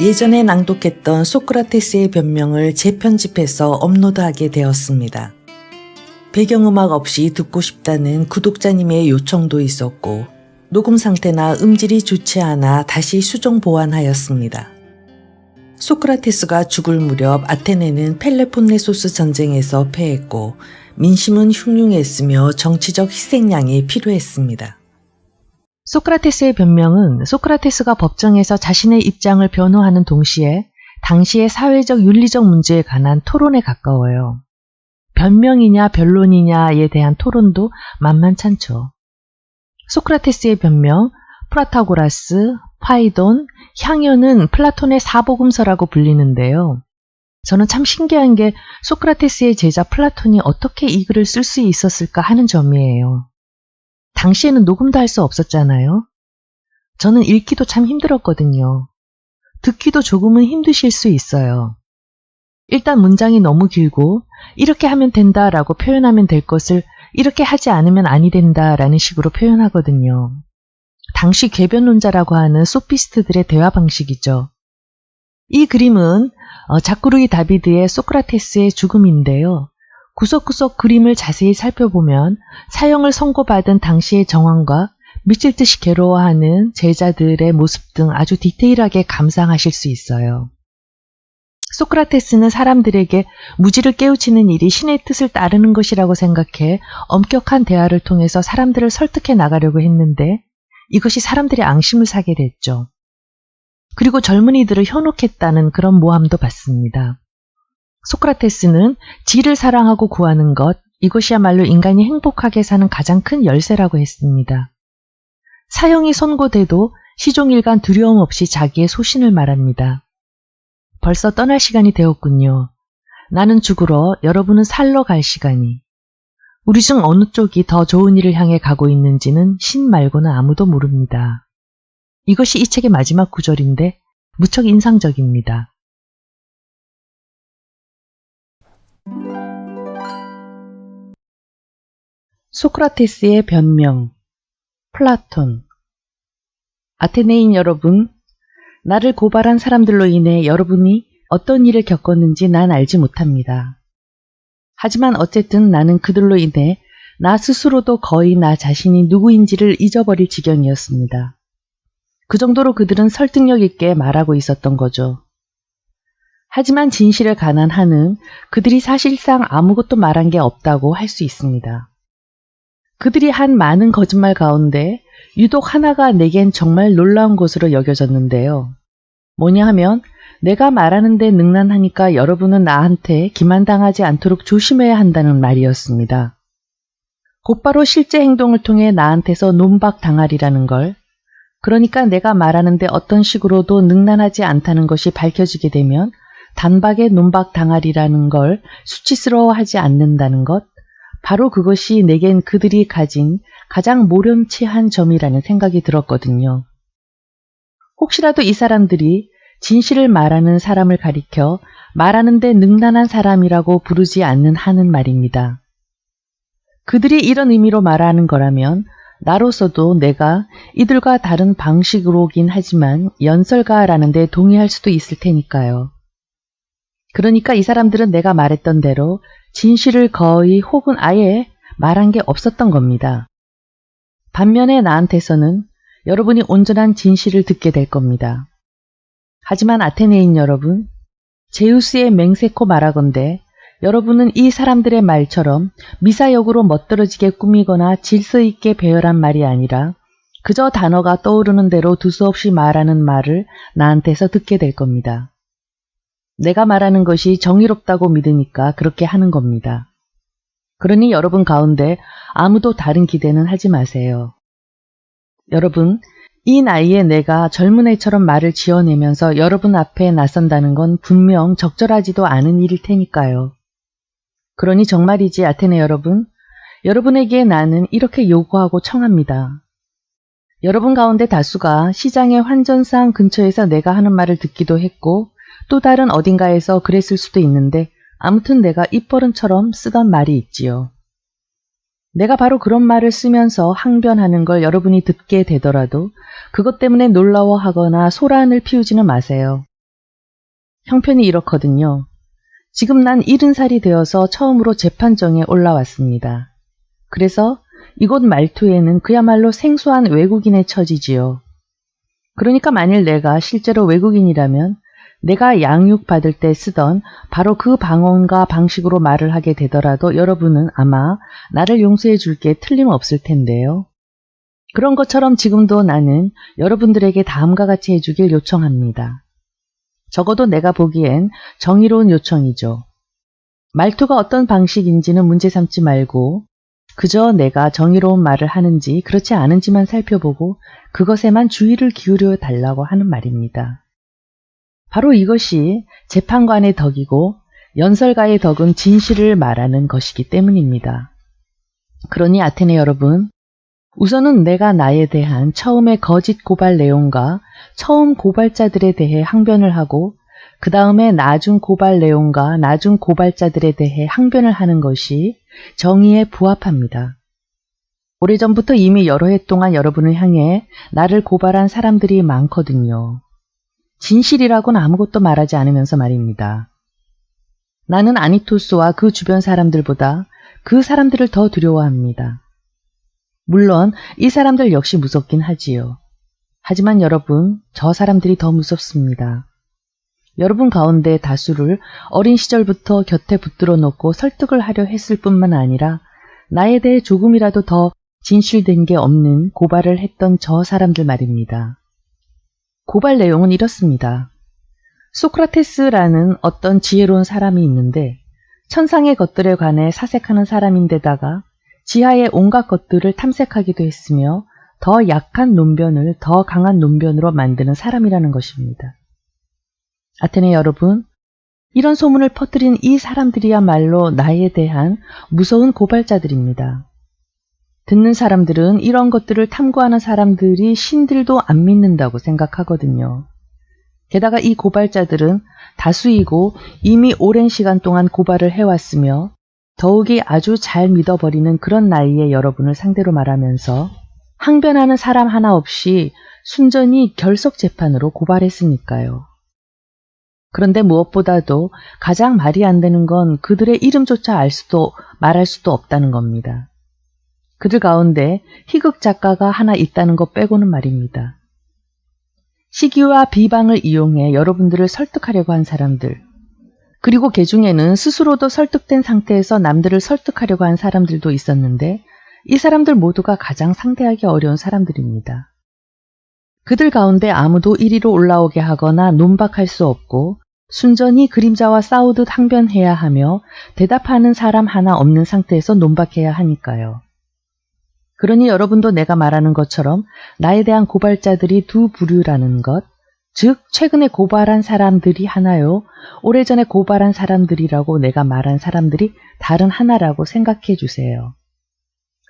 예전에 낭독했던 소크라테스의 변명을 재편집해서 업로드하게 되었습니다. 배경음악 없이 듣고 싶다는 구독자님의 요청도 있었고 녹음 상태나 음질이 좋지 않아 다시 수정 보완하였습니다. 소크라테스가 죽을 무렵 아테네는 펠레폰네소스 전쟁에서 패했고 민심은 흉흉했으며 정치적 희생양이 필요했습니다. 소크라테스의 변명은 소크라테스가 법정에서 자신의 입장을 변호하는 동시에 당시의 사회적 윤리적 문제에 관한 토론에 가까워요. 변명이냐 변론이냐에 대한 토론도 만만찮죠. 소크라테스의 변명, 프라타고라스, 파이돈, 향연은 플라톤의 사복음서라고 불리는데요. 저는 참 신기한 게 소크라테스의 제자 플라톤이 어떻게 이 글을 쓸 수 있었을까 하는 점이에요. 당시에는 녹음도 할 수 없었잖아요. 저는 읽기도 참 힘들었거든요. 듣기도 조금은 힘드실 수 있어요. 일단 문장이 너무 길고 이렇게 하면 된다라고 표현하면 될 것을 이렇게 하지 않으면 아니 된다라는 식으로 표현하거든요. 당시 궤변론자라고 하는 소피스트들의 대화 방식이죠. 이 그림은 자쿠르이 다비드의 소크라테스의 죽음인데요. 구석구석 그림을 자세히 살펴보면 사형을 선고받은 당시의 정황과 미칠 듯이 괴로워하는 제자들의 모습 등 아주 디테일하게 감상하실 수 있어요. 소크라테스는 사람들에게 무지를 깨우치는 일이 신의 뜻을 따르는 것이라고 생각해 엄격한 대화를 통해서 사람들을 설득해 나가려고 했는데 이것이 사람들의 앙심을 사게 됐죠. 그리고 젊은이들을 현혹했다는 그런 모함도 받습니다. 소크라테스는 지를 사랑하고 구하는 것, 이것이야말로 인간이 행복하게 사는 가장 큰 열쇠라고 했습니다. 사형이 선고돼도 시종일관 두려움 없이 자기의 소신을 말합니다. 벌써 떠날 시간이 되었군요. 나는 죽으러, 여러분은 살러 갈 시간이. 우리 중 어느 쪽이 더 좋은 일을 향해 가고 있는지는 신 말고는 아무도 모릅니다. 이것이 이 책의 마지막 구절인데 무척 인상적입니다. 소크라테스의 변명, 플라톤. 아테네인 여러분, 나를 고발한 사람들로 인해 여러분이 어떤 일을 겪었는지 난 알지 못합니다. 하지만 어쨌든 나는 그들로 인해 나 스스로도 거의 나 자신이 누구인지를 잊어버릴 지경이었습니다. 그 정도로 그들은 설득력 있게 말하고 있었던 거죠. 하지만 진실에 관한 한은 그들이 사실상 아무것도 말한 게 없다고 할 수 있습니다. 그들이 한 많은 거짓말 가운데 유독 하나가 내겐 정말 놀라운 것으로 여겨졌는데요. 뭐냐 하면 내가 말하는 데 능란하니까 여러분은 나한테 기만당하지 않도록 조심해야 한다는 말이었습니다. 곧바로 실제 행동을 통해 나한테서 논박당하리라는 걸, 그러니까 내가 말하는데 어떤 식으로도 능란하지 않다는 것이 밝혀지게 되면 단박에 논박당하리라는 걸 수치스러워하지 않는다는 것, 바로 그것이 내겐 그들이 가진 가장 모렴치한 점이라는 생각이 들었거든요. 혹시라도 이 사람들이 진실을 말하는 사람을 가리켜 말하는데 능란한 사람이라고 부르지 않는 한은 말입니다. 그들이 이런 의미로 말하는 거라면 나로서도 내가 이들과 다른 방식으로긴 하지만 연설가라는 데 동의할 수도 있을 테니까요. 그러니까 이 사람들은 내가 말했던 대로 진실을 거의 혹은 아예 말한 게 없었던 겁니다. 반면에 나한테서는 여러분이 온전한 진실을 듣게 될 겁니다. 하지만 아테네인 여러분, 제우스의 맹세코 말하건대 여러분은 이 사람들의 말처럼 미사역으로 멋들어지게 꾸미거나 질서 있게 배열한 말이 아니라 그저 단어가 떠오르는 대로 두서없이 말하는 말을 나한테서 듣게 될 겁니다. 내가 말하는 것이 정의롭다고 믿으니까 그렇게 하는 겁니다. 그러니 여러분 가운데 아무도 다른 기대는 하지 마세요. 여러분, 이 나이에 내가 젊은 애처럼 말을 지어내면서 여러분 앞에 나선다는 건 분명 적절하지도 않은 일일 테니까요. 그러니 정말이지 아테네 여러분, 여러분에게 나는 이렇게 요구하고 청합니다. 여러분 가운데 다수가 시장의 환전상 근처에서 내가 하는 말을 듣기도 했고 또 다른 어딘가에서 그랬을 수도 있는데 아무튼 내가 입버릇처럼 쓰던 말이 있지요. 내가 바로 그런 말을 쓰면서 항변하는 걸 여러분이 듣게 되더라도 그것 때문에 놀라워하거나 소란을 피우지는 마세요. 형편이 이렇거든요. 지금 난 70살이 되어서 처음으로 재판정에 올라왔습니다. 그래서 이곳 말투에는 그야말로 생소한 외국인의 처지지요. 그러니까 만일 내가 실제로 외국인이라면 내가 양육받을 때 쓰던 바로 그 방언과 방식으로 말을 하게 되더라도 여러분은 아마 나를 용서해 줄 게 틀림없을 텐데요. 그런 것처럼 지금도 나는 여러분들에게 다음과 같이 해주길 요청합니다. 적어도 내가 보기엔 정의로운 요청이죠. 말투가 어떤 방식인지는 문제 삼지 말고 그저 내가 정의로운 말을 하는지 그렇지 않은지만 살펴보고 그것에만 주의를 기울여 달라고 하는 말입니다. 바로 이것이 재판관의 덕이고 연설가의 덕은 진실을 말하는 것이기 때문입니다. 그러니 아테네 여러분, 우선은 내가 나에 대한 처음의 거짓 고발 내용과 처음 고발자들에 대해 항변을 하고 그 다음에 나중 고발 내용과 나중 고발자들에 대해 항변을 하는 것이 정의에 부합합니다. 오래전부터 이미 여러 해 동안 여러분을 향해 나를 고발한 사람들이 많거든요. 진실이라고는 아무것도 말하지 않으면서 말입니다. 나는 아니토스와 그 주변 사람들보다 그 사람들을 더 두려워합니다. 물론 이 사람들 역시 무섭긴 하지요. 하지만 여러분, 저 사람들이 더 무섭습니다. 여러분 가운데 다수를 어린 시절부터 곁에 붙들어 놓고 설득을 하려 했을 뿐만 아니라 나에 대해 조금이라도 더 진실된 게 없는 고발을 했던 저 사람들 말입니다. 고발 내용은 이렇습니다. 소크라테스라는 어떤 지혜로운 사람이 있는데 천상의 것들에 관해 사색하는 사람인데다가 지하의 온갖 것들을 탐색하기도 했으며 더 약한 논변을 더 강한 논변으로 만드는 사람이라는 것입니다. 아테네 여러분, 이런 소문을 퍼뜨린 이 사람들이야말로 나에 대한 무서운 고발자들입니다. 듣는 사람들은 이런 것들을 탐구하는 사람들이 신들도 안 믿는다고 생각하거든요. 게다가 이 고발자들은 다수이고 이미 오랜 시간 동안 고발을 해왔으며 더욱이 아주 잘 믿어버리는 그런 나이에 여러분을 상대로 말하면서 항변하는 사람 하나 없이 순전히 결석재판으로 고발했으니까요. 그런데 무엇보다도 가장 말이 안 되는 건 그들의 이름조차 말할 수도 없다는 겁니다. 그들 가운데 희극 작가가 하나 있다는 것 빼고는 말입니다. 시기와 비방을 이용해 여러분들을 설득하려고 한 사람들, 그리고 그 중에는 스스로도 설득된 상태에서 남들을 설득하려고 한 사람들도 있었는데 이 사람들 모두가 가장 상대하기 어려운 사람들입니다. 그들 가운데 아무도 1위로 올라오게 하거나 논박할 수 없고 순전히 그림자와 싸우듯 항변해야 하며 대답하는 사람 하나 없는 상태에서 논박해야 하니까요. 그러니 여러분도 내가 말하는 것처럼 나에 대한 고발자들이 두 부류라는 것, 즉 최근에 고발한 사람들이 하나요, 오래전에 고발한 사람들이라고 내가 말한 사람들이 다른 하나라고 생각해 주세요.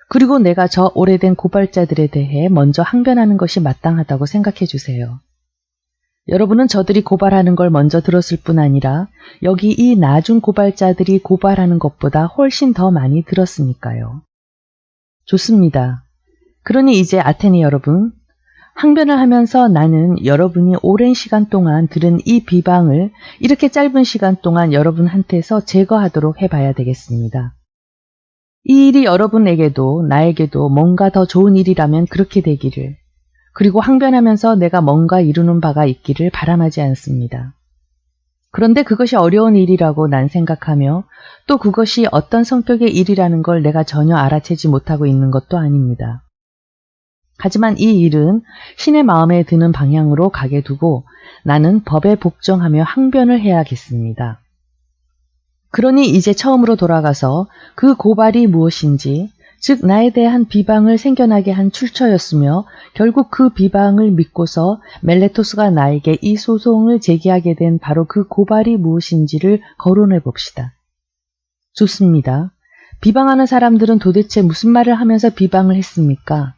그리고 내가 저 오래된 고발자들에 대해 먼저 항변하는 것이 마땅하다고 생각해 주세요. 여러분은 저들이 고발하는 걸 먼저 들었을 뿐 아니라 여기 이 나중 고발자들이 고발하는 것보다 훨씬 더 많이 들었으니까요. 좋습니다. 그러니 이제 아테네 여러분, 항변을 하면서 나는 여러분이 오랜 시간 동안 들은 이 비방을 이렇게 짧은 시간 동안 여러분한테서 제거하도록 해봐야 되겠습니다. 이 일이 여러분에게도 나에게도 뭔가 더 좋은 일이라면 그렇게 되기를, 그리고 항변하면서 내가 뭔가 이루는 바가 있기를 바람하지 않습니다. 그런데 그것이 어려운 일이라고 난 생각하며 또 그것이 어떤 성격의 일이라는 걸 내가 전혀 알아채지 못하고 있는 것도 아닙니다. 하지만 이 일은 신의 마음에 드는 방향으로 가게 두고 나는 법에 복종하며 항변을 해야겠습니다. 그러니 이제 처음으로 돌아가서 그 고발이 무엇인지, 즉 나에 대한 비방을 생겨나게 한 출처였으며 결국 그 비방을 믿고서 멜레토스가 나에게 이 소송을 제기하게 된 바로 그 고발이 무엇인지를 거론해 봅시다. 좋습니다. 비방하는 사람들은 도대체 무슨 말을 하면서 비방을 했습니까?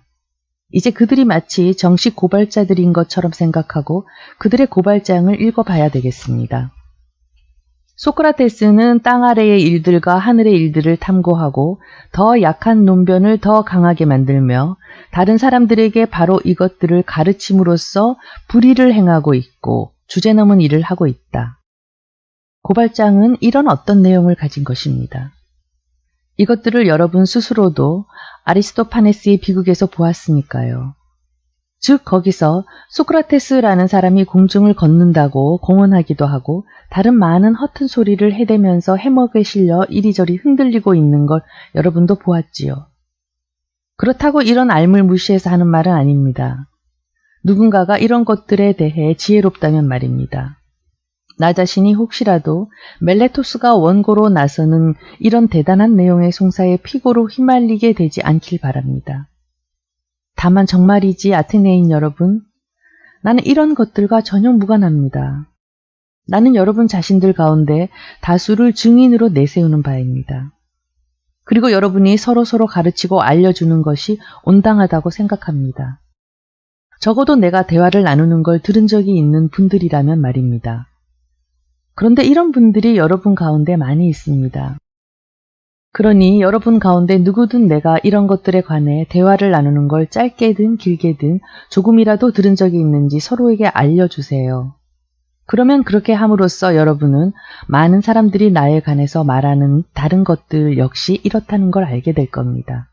이제 그들이 마치 정식 고발자들인 것처럼 생각하고 그들의 고발장을 읽어봐야 되겠습니다. 소크라테스는 땅 아래의 일들과 하늘의 일들을 탐구하고 더 약한 논변을 더 강하게 만들며 다른 사람들에게 바로 이것들을 가르침으로써 불의를 행하고 있고 주제넘은 일을 하고 있다. 고발장은 이런 어떤 내용을 가진 것입니다. 이것들을 여러분 스스로도 아리스토파네스의 비극에서 보았으니까요. 즉 거기서 소크라테스라는 사람이 공중을 걷는다고 공언하기도 하고 다른 많은 허튼 소리를 해대면서 해먹에 실려 이리저리 흔들리고 있는 걸 여러분도 보았지요. 그렇다고 이런 알물 무시해서 하는 말은 아닙니다. 누군가가 이런 것들에 대해 지혜롭다면 말입니다. 나 자신이 혹시라도 멜레토스가 원고로 나서는 이런 대단한 내용의 송사에 피고로 휘말리게 되지 않길 바랍니다. 다만 정말이지 아테네인 여러분, 나는 이런 것들과 전혀 무관합니다. 나는 여러분 자신들 가운데 다수를 증인으로 내세우는 바입니다. 그리고 여러분이 서로서로 가르치고 알려주는 것이 온당하다고 생각합니다. 적어도 내가 대화를 나누는 걸 들은 적이 있는 분들이라면 말입니다. 그런데 이런 분들이 여러분 가운데 많이 있습니다. 그러니 여러분 가운데 누구든 내가 이런 것들에 관해 대화를 나누는 걸 짧게든 길게든 조금이라도 들은 적이 있는지 서로에게 알려주세요. 그러면 그렇게 함으로써 여러분은 많은 사람들이 나에 관해서 말하는 다른 것들 역시 이렇다는 걸 알게 될 겁니다.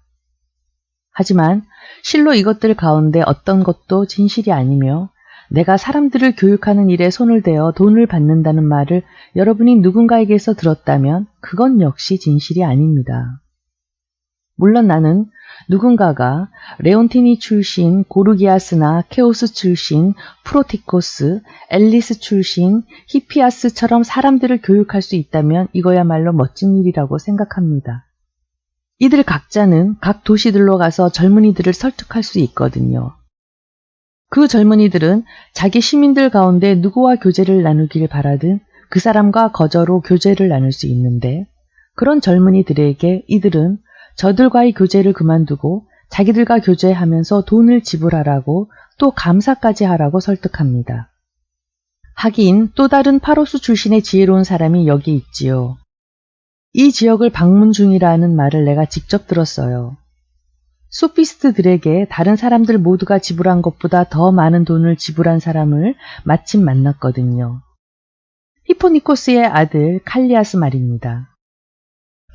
하지만 실로 이것들 가운데 어떤 것도 진실이 아니며 내가 사람들을 교육하는 일에 손을 대어 돈을 받는다는 말을 여러분이 누군가에게서 들었다면 그건 역시 진실이 아닙니다. 물론 나는 누군가가 레온티니 출신, 고르기아스나 케오스 출신, 프로티코스, 앨리스 출신, 히피아스처럼 사람들을 교육할 수 있다면 이거야말로 멋진 일이라고 생각합니다. 이들 각자는 각 도시들로 가서 젊은이들을 설득할 수 있거든요. 그 젊은이들은 자기 시민들 가운데 누구와 교제를 나누길 바라든 그 사람과 거저로 교제를 나눌 수 있는데 그런 젊은이들에게 이들은 저들과의 교제를 그만두고 자기들과 교제하면서 돈을 지불하라고 또 감사까지 하라고 설득합니다. 하긴 또 다른 파로스 출신의 지혜로운 사람이 여기 있지요. 이 지역을 방문 중이라는 말을 내가 직접 들었어요. 소피스트들에게 다른 사람들 모두가 지불한 것보다 더 많은 돈을 지불한 사람을 마침 만났거든요. 히포니코스의 아들 칼리아스 말입니다.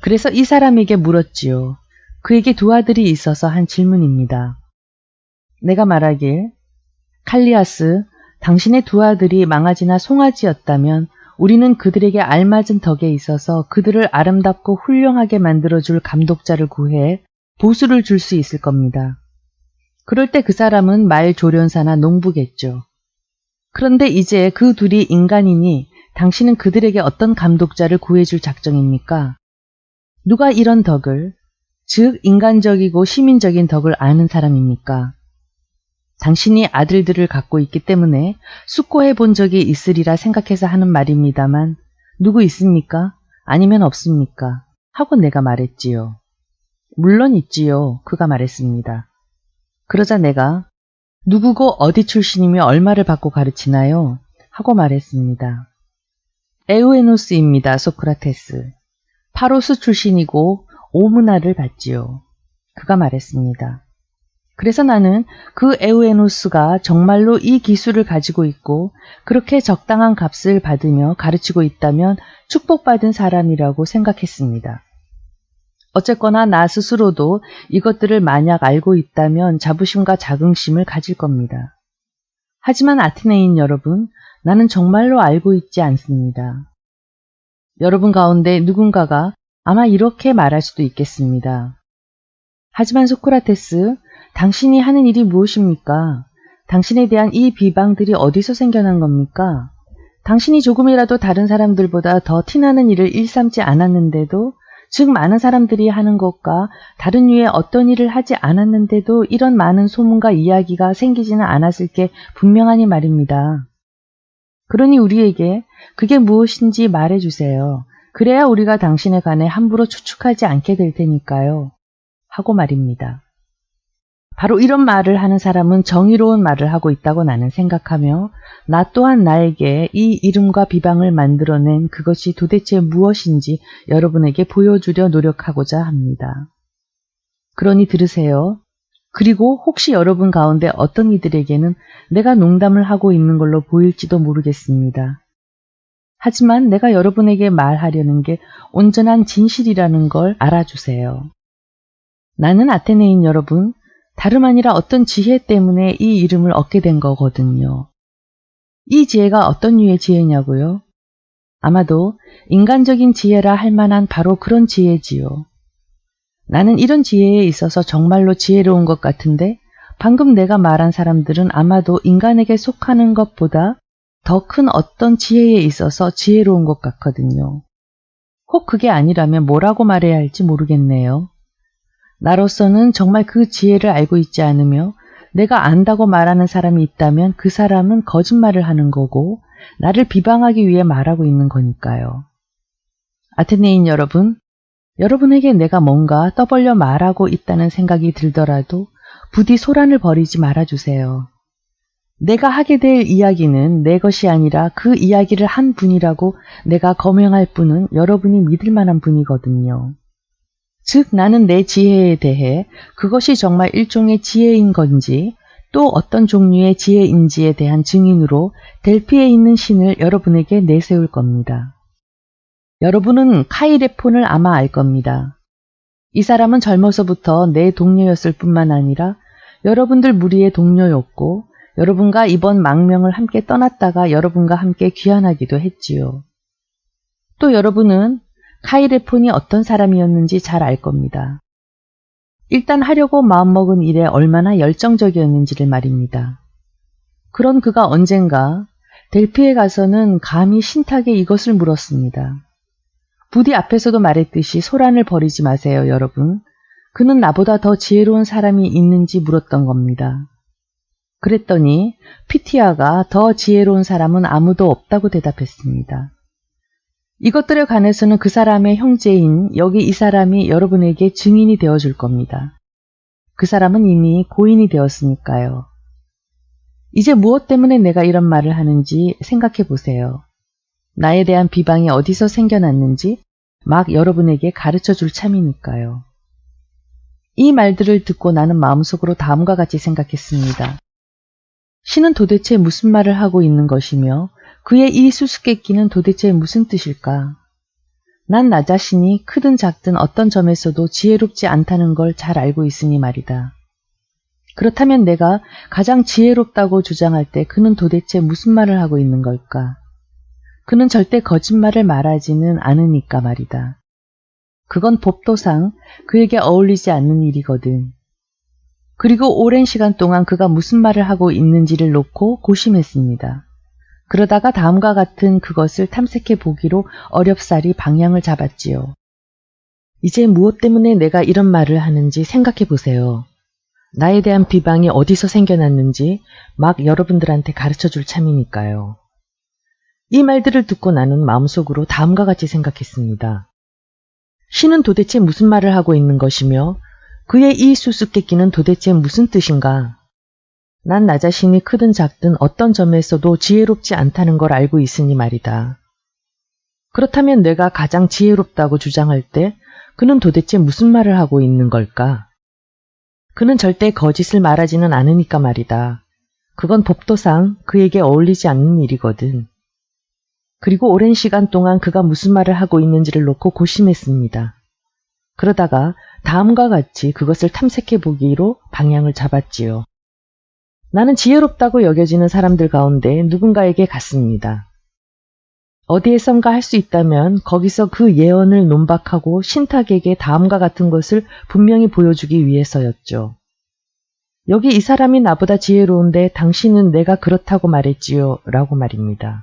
그래서 이 사람에게 물었지요. 그에게 두 아들이 있어서 한 질문입니다. 내가 말하길, 칼리아스, 당신의 두 아들이 망아지나 송아지였다면 우리는 그들에게 알맞은 덕에 있어서 그들을 아름답고 훌륭하게 만들어줄 감독자를 구해 보수를 줄 수 있을 겁니다. 그럴 때 그 사람은 말 조련사나 농부겠죠. 그런데 이제 그 둘이 인간이니 당신은 그들에게 어떤 감독자를 구해줄 작정입니까? 누가 이런 덕을, 즉 인간적이고 시민적인 덕을 아는 사람입니까? 당신이 아들들을 갖고 있기 때문에 숙고해 본 적이 있으리라 생각해서 하는 말입니다만 누구 있습니까? 아니면 없습니까? 하고 내가 말했지요. 물론 있지요. 그가 말했습니다. 그러자 내가 누구고 어디 출신이며 얼마를 받고 가르치나요? 하고 말했습니다. 에우에노스입니다. 소크라테스. 파로스 출신이고 오문화를 받지요. 그가 말했습니다. 그래서 나는 그 에우에노스가 정말로 이 기술을 가지고 있고 그렇게 적당한 값을 받으며 가르치고 있다면 축복받은 사람이라고 생각했습니다. 어쨌거나 나 스스로도 이것들을 만약 알고 있다면 자부심과 자긍심을 가질 겁니다. 하지만 아테네인 여러분, 나는 정말로 알고 있지 않습니다. 여러분 가운데 누군가가 아마 이렇게 말할 수도 있겠습니다. 하지만 소크라테스, 당신이 하는 일이 무엇입니까? 당신에 대한 이 비방들이 어디서 생겨난 겁니까? 당신이 조금이라도 다른 사람들보다 더 티나는 일을 일삼지 않았는데도 즉 많은 사람들이 하는 것과 다른 류의 어떤 일을 하지 않았는데도 이런 많은 소문과 이야기가 생기지는 않았을 게 분명하니 말입니다. 그러니 우리에게 그게 무엇인지 말해주세요. 그래야 우리가 당신에 관해 함부로 추측하지 않게 될 테니까요. 하고 말입니다. 바로 이런 말을 하는 사람은 정의로운 말을 하고 있다고 나는 생각하며 나 또한 나에게 이 이름과 비방을 만들어낸 그것이 도대체 무엇인지 여러분에게 보여주려 노력하고자 합니다. 그러니 들으세요. 그리고 혹시 여러분 가운데 어떤 이들에게는 내가 농담을 하고 있는 걸로 보일지도 모르겠습니다. 하지만 내가 여러분에게 말하려는 게 온전한 진실이라는 걸 알아주세요. 나는 아테네인 여러분, 다름 아니라 어떤 지혜 때문에 이 이름을 얻게 된 거거든요. 이 지혜가 어떤 류의 지혜냐고요? 아마도 인간적인 지혜라 할 만한 바로 그런 지혜지요. 나는 이런 지혜에 있어서 정말로 지혜로운 것 같은데 방금 내가 말한 사람들은 아마도 인간에게 속하는 것보다 더 큰 어떤 지혜에 있어서 지혜로운 것 같거든요. 혹 그게 아니라면 뭐라고 말해야 할지 모르겠네요. 나로서는 정말 그 지혜를 알고 있지 않으며 내가 안다고 말하는 사람이 있다면 그 사람은 거짓말을 하는 거고 나를 비방하기 위해 말하고 있는 거니까요. 아테네인 여러분, 여러분에게 내가 뭔가 떠벌려 말하고 있다는 생각이 들더라도 부디 소란을 벌이지 말아주세요. 내가 하게 될 이야기는 내 것이 아니라 그 이야기를 한 분이라고 내가 거명할 분은 여러분이 믿을 만한 분이거든요. 즉 나는 내 지혜에 대해 그것이 정말 일종의 지혜인 건지 또 어떤 종류의 지혜인지에 대한 증인으로 델피에 있는 신을 여러분에게 내세울 겁니다. 여러분은 카이레폰을 아마 알 겁니다. 이 사람은 젊어서부터 내 동료였을 뿐만 아니라 여러분들 무리의 동료였고 여러분과 이번 망명을 함께 떠났다가 여러분과 함께 귀환하기도 했지요. 또 여러분은 카이레폰이 어떤 사람이었는지 잘 알 겁니다. 일단 하려고 마음먹은 일에 얼마나 열정적이었는지를 말입니다. 그런 그가 언젠가 델피에 가서는 감히 신탁에 이것을 물었습니다. 부디 앞에서도 말했듯이 소란을 벌이지 마세요, 여러분. 그는 나보다 더 지혜로운 사람이 있는지 물었던 겁니다. 그랬더니 피티아가 더 지혜로운 사람은 아무도 없다고 대답했습니다. 이것들에 관해서는 그 사람의 형제인 여기 이 사람이 여러분에게 증인이 되어줄 겁니다. 그 사람은 이미 고인이 되었으니까요. 이제 무엇 때문에 내가 이런 말을 하는지 생각해 보세요. 나에 대한 비방이 어디서 생겨났는지 막 여러분에게 가르쳐 줄 참이니까요. 이 말들을 듣고 나는 마음속으로 다음과 같이 생각했습니다. 신은 도대체 무슨 말을 하고 있는 것이며 그의 이 수수께끼는 도대체 무슨 뜻일까? 난 나 자신이 크든 작든 어떤 점에서도 지혜롭지 않다는 걸 잘 알고 있으니 말이다. 그렇다면 내가 가장 지혜롭다고 주장할 때 그는 도대체 무슨 말을 하고 있는 걸까? 그는 절대 거짓말을 말하지는 않으니까 말이다. 그건 법도상 그에게 어울리지 않는 일이거든. 그리고 오랜 시간 동안 그가 무슨 말을 하고 있는지를 놓고 고심했습니다. 그러다가 다음과 같은 그것을 탐색해 보기로 어렵사리 방향을 잡았지요. 이제 무엇 때문에 내가 이런 말을 하는지 생각해 보세요. 나에 대한 비방이 어디서 생겨났는지 막 여러분들한테 가르쳐 줄 참이니까요. 이 말들을 듣고 나는 마음속으로 다음과 같이 생각했습니다. 신은 도대체 무슨 말을 하고 있는 것이며 그의 이 수수께끼는 도대체 무슨 뜻인가? 난 나 자신이 크든 작든 어떤 점에서도 지혜롭지 않다는 걸 알고 있으니 말이다. 그렇다면 내가 가장 지혜롭다고 주장할 때 그는 도대체 무슨 말을 하고 있는 걸까? 그는 절대 거짓을 말하지는 않으니까 말이다. 그건 법도상 그에게 어울리지 않는 일이거든. 그리고 오랜 시간 동안 그가 무슨 말을 하고 있는지를 놓고 고심했습니다. 그러다가 다음과 같이 그것을 탐색해 보기로 방향을 잡았지요. 나는 지혜롭다고 여겨지는 사람들 가운데 누군가에게 갔습니다. 어디에선가 할 수 있다면 거기서 그 예언을 논박하고 신탁에게 다음과 같은 것을 분명히 보여주기 위해서였죠. 여기 이 사람이 나보다 지혜로운데 당신은 내가 그렇다고 말했지요 라고 말입니다.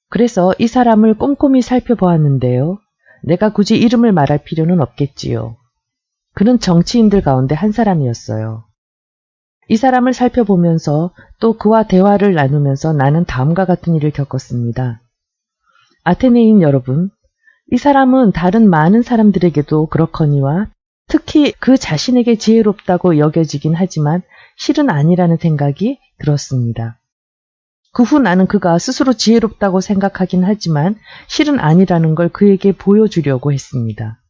그래서 이 사람을 꼼꼼히 살펴보았는데요. 내가 굳이 이름을 말할 필요는 없겠지요. 그는 정치인들 가운데 한 사람이었어요. 이 사람을 살펴보면서 또 그와 대화를 나누면서 나는 다음과 같은 일을 겪었습니다. 아테네인 여러분, 이 사람은 다른 많은 사람들에게도 그렇거니와 특히 그 자신에게 지혜롭다고 여겨지긴 하지만 실은 아니라는 생각이 들었습니다. 그 후 나는 그가 스스로 지혜롭다고 생각하긴 하지만 실은 아니라는 걸 그에게 보여주려고 했습니다.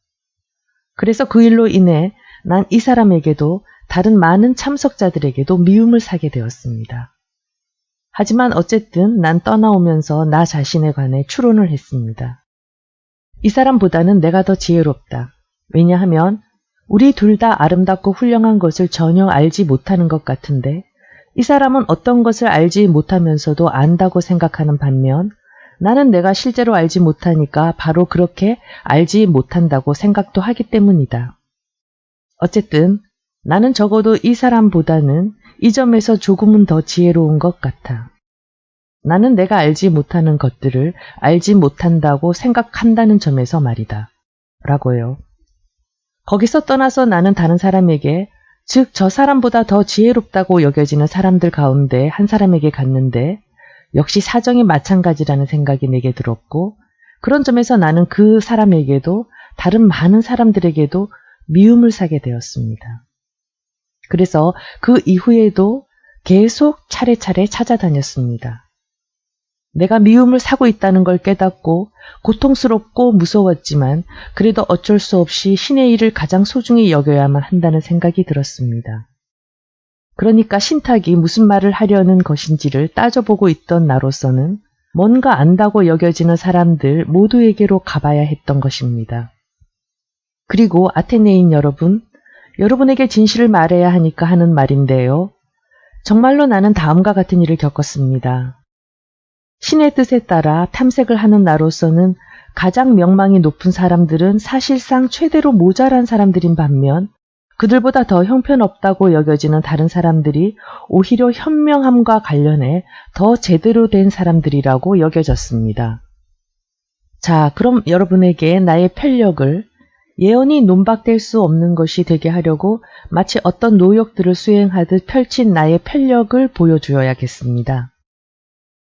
그래서 그 일로 인해 난 이 사람에게도 다른 많은 참석자들에게도 미움을 사게 되었습니다. 하지만 어쨌든 난 떠나오면서 나 자신에 관해 추론을 했습니다. 이 사람보다는 내가 더 지혜롭다. 왜냐하면 우리 둘 다 아름답고 훌륭한 것을 전혀 알지 못하는 것 같은데 이 사람은 어떤 것을 알지 못하면서도 안다고 생각하는 반면 나는 내가 실제로 알지 못하니까 바로 그렇게 알지 못한다고 생각도 하기 때문이다. 어쨌든 나는 적어도 이 사람보다는 이 점에서 조금은 더 지혜로운 것 같아. 나는 내가 알지 못하는 것들을 알지 못한다고 생각한다는 점에서 말이다. 라고요. 거기서 떠나서 나는 다른 사람에게, 즉 저 사람보다 더 지혜롭다고 여겨지는 사람들 가운데 한 사람에게 갔는데 역시 사정이 마찬가지라는 생각이 내게 들었고 그런 점에서 나는 그 사람에게도 다른 많은 사람들에게도 미움을 사게 되었습니다. 그래서 그 이후에도 계속 차례차례 찾아다녔습니다. 내가 미움을 사고 있다는 걸 깨닫고 고통스럽고 무서웠지만 그래도 어쩔 수 없이 신의 일을 가장 소중히 여겨야만 한다는 생각이 들었습니다. 그러니까 신탁이 무슨 말을 하려는 것인지를 따져보고 있던 나로서는 뭔가 안다고 여겨지는 사람들 모두에게로 가봐야 했던 것입니다. 그리고 아테네인 여러분, 여러분에게 진실을 말해야 하니까 하는 말인데요. 정말로 나는 다음과 같은 일을 겪었습니다. 신의 뜻에 따라 탐색을 하는 나로서는 가장 명망이 높은 사람들은 사실상 최대로 모자란 사람들인 반면 그들보다 더 형편없다고 여겨지는 다른 사람들이 오히려 현명함과 관련해 더 제대로 된 사람들이라고 여겨졌습니다. 자, 그럼 여러분에게 나의 편력을 예언이 논박될 수 없는 것이 되게 하려고 마치 어떤 노역들을 수행하듯 펼친 나의 편력을 보여주어야겠습니다.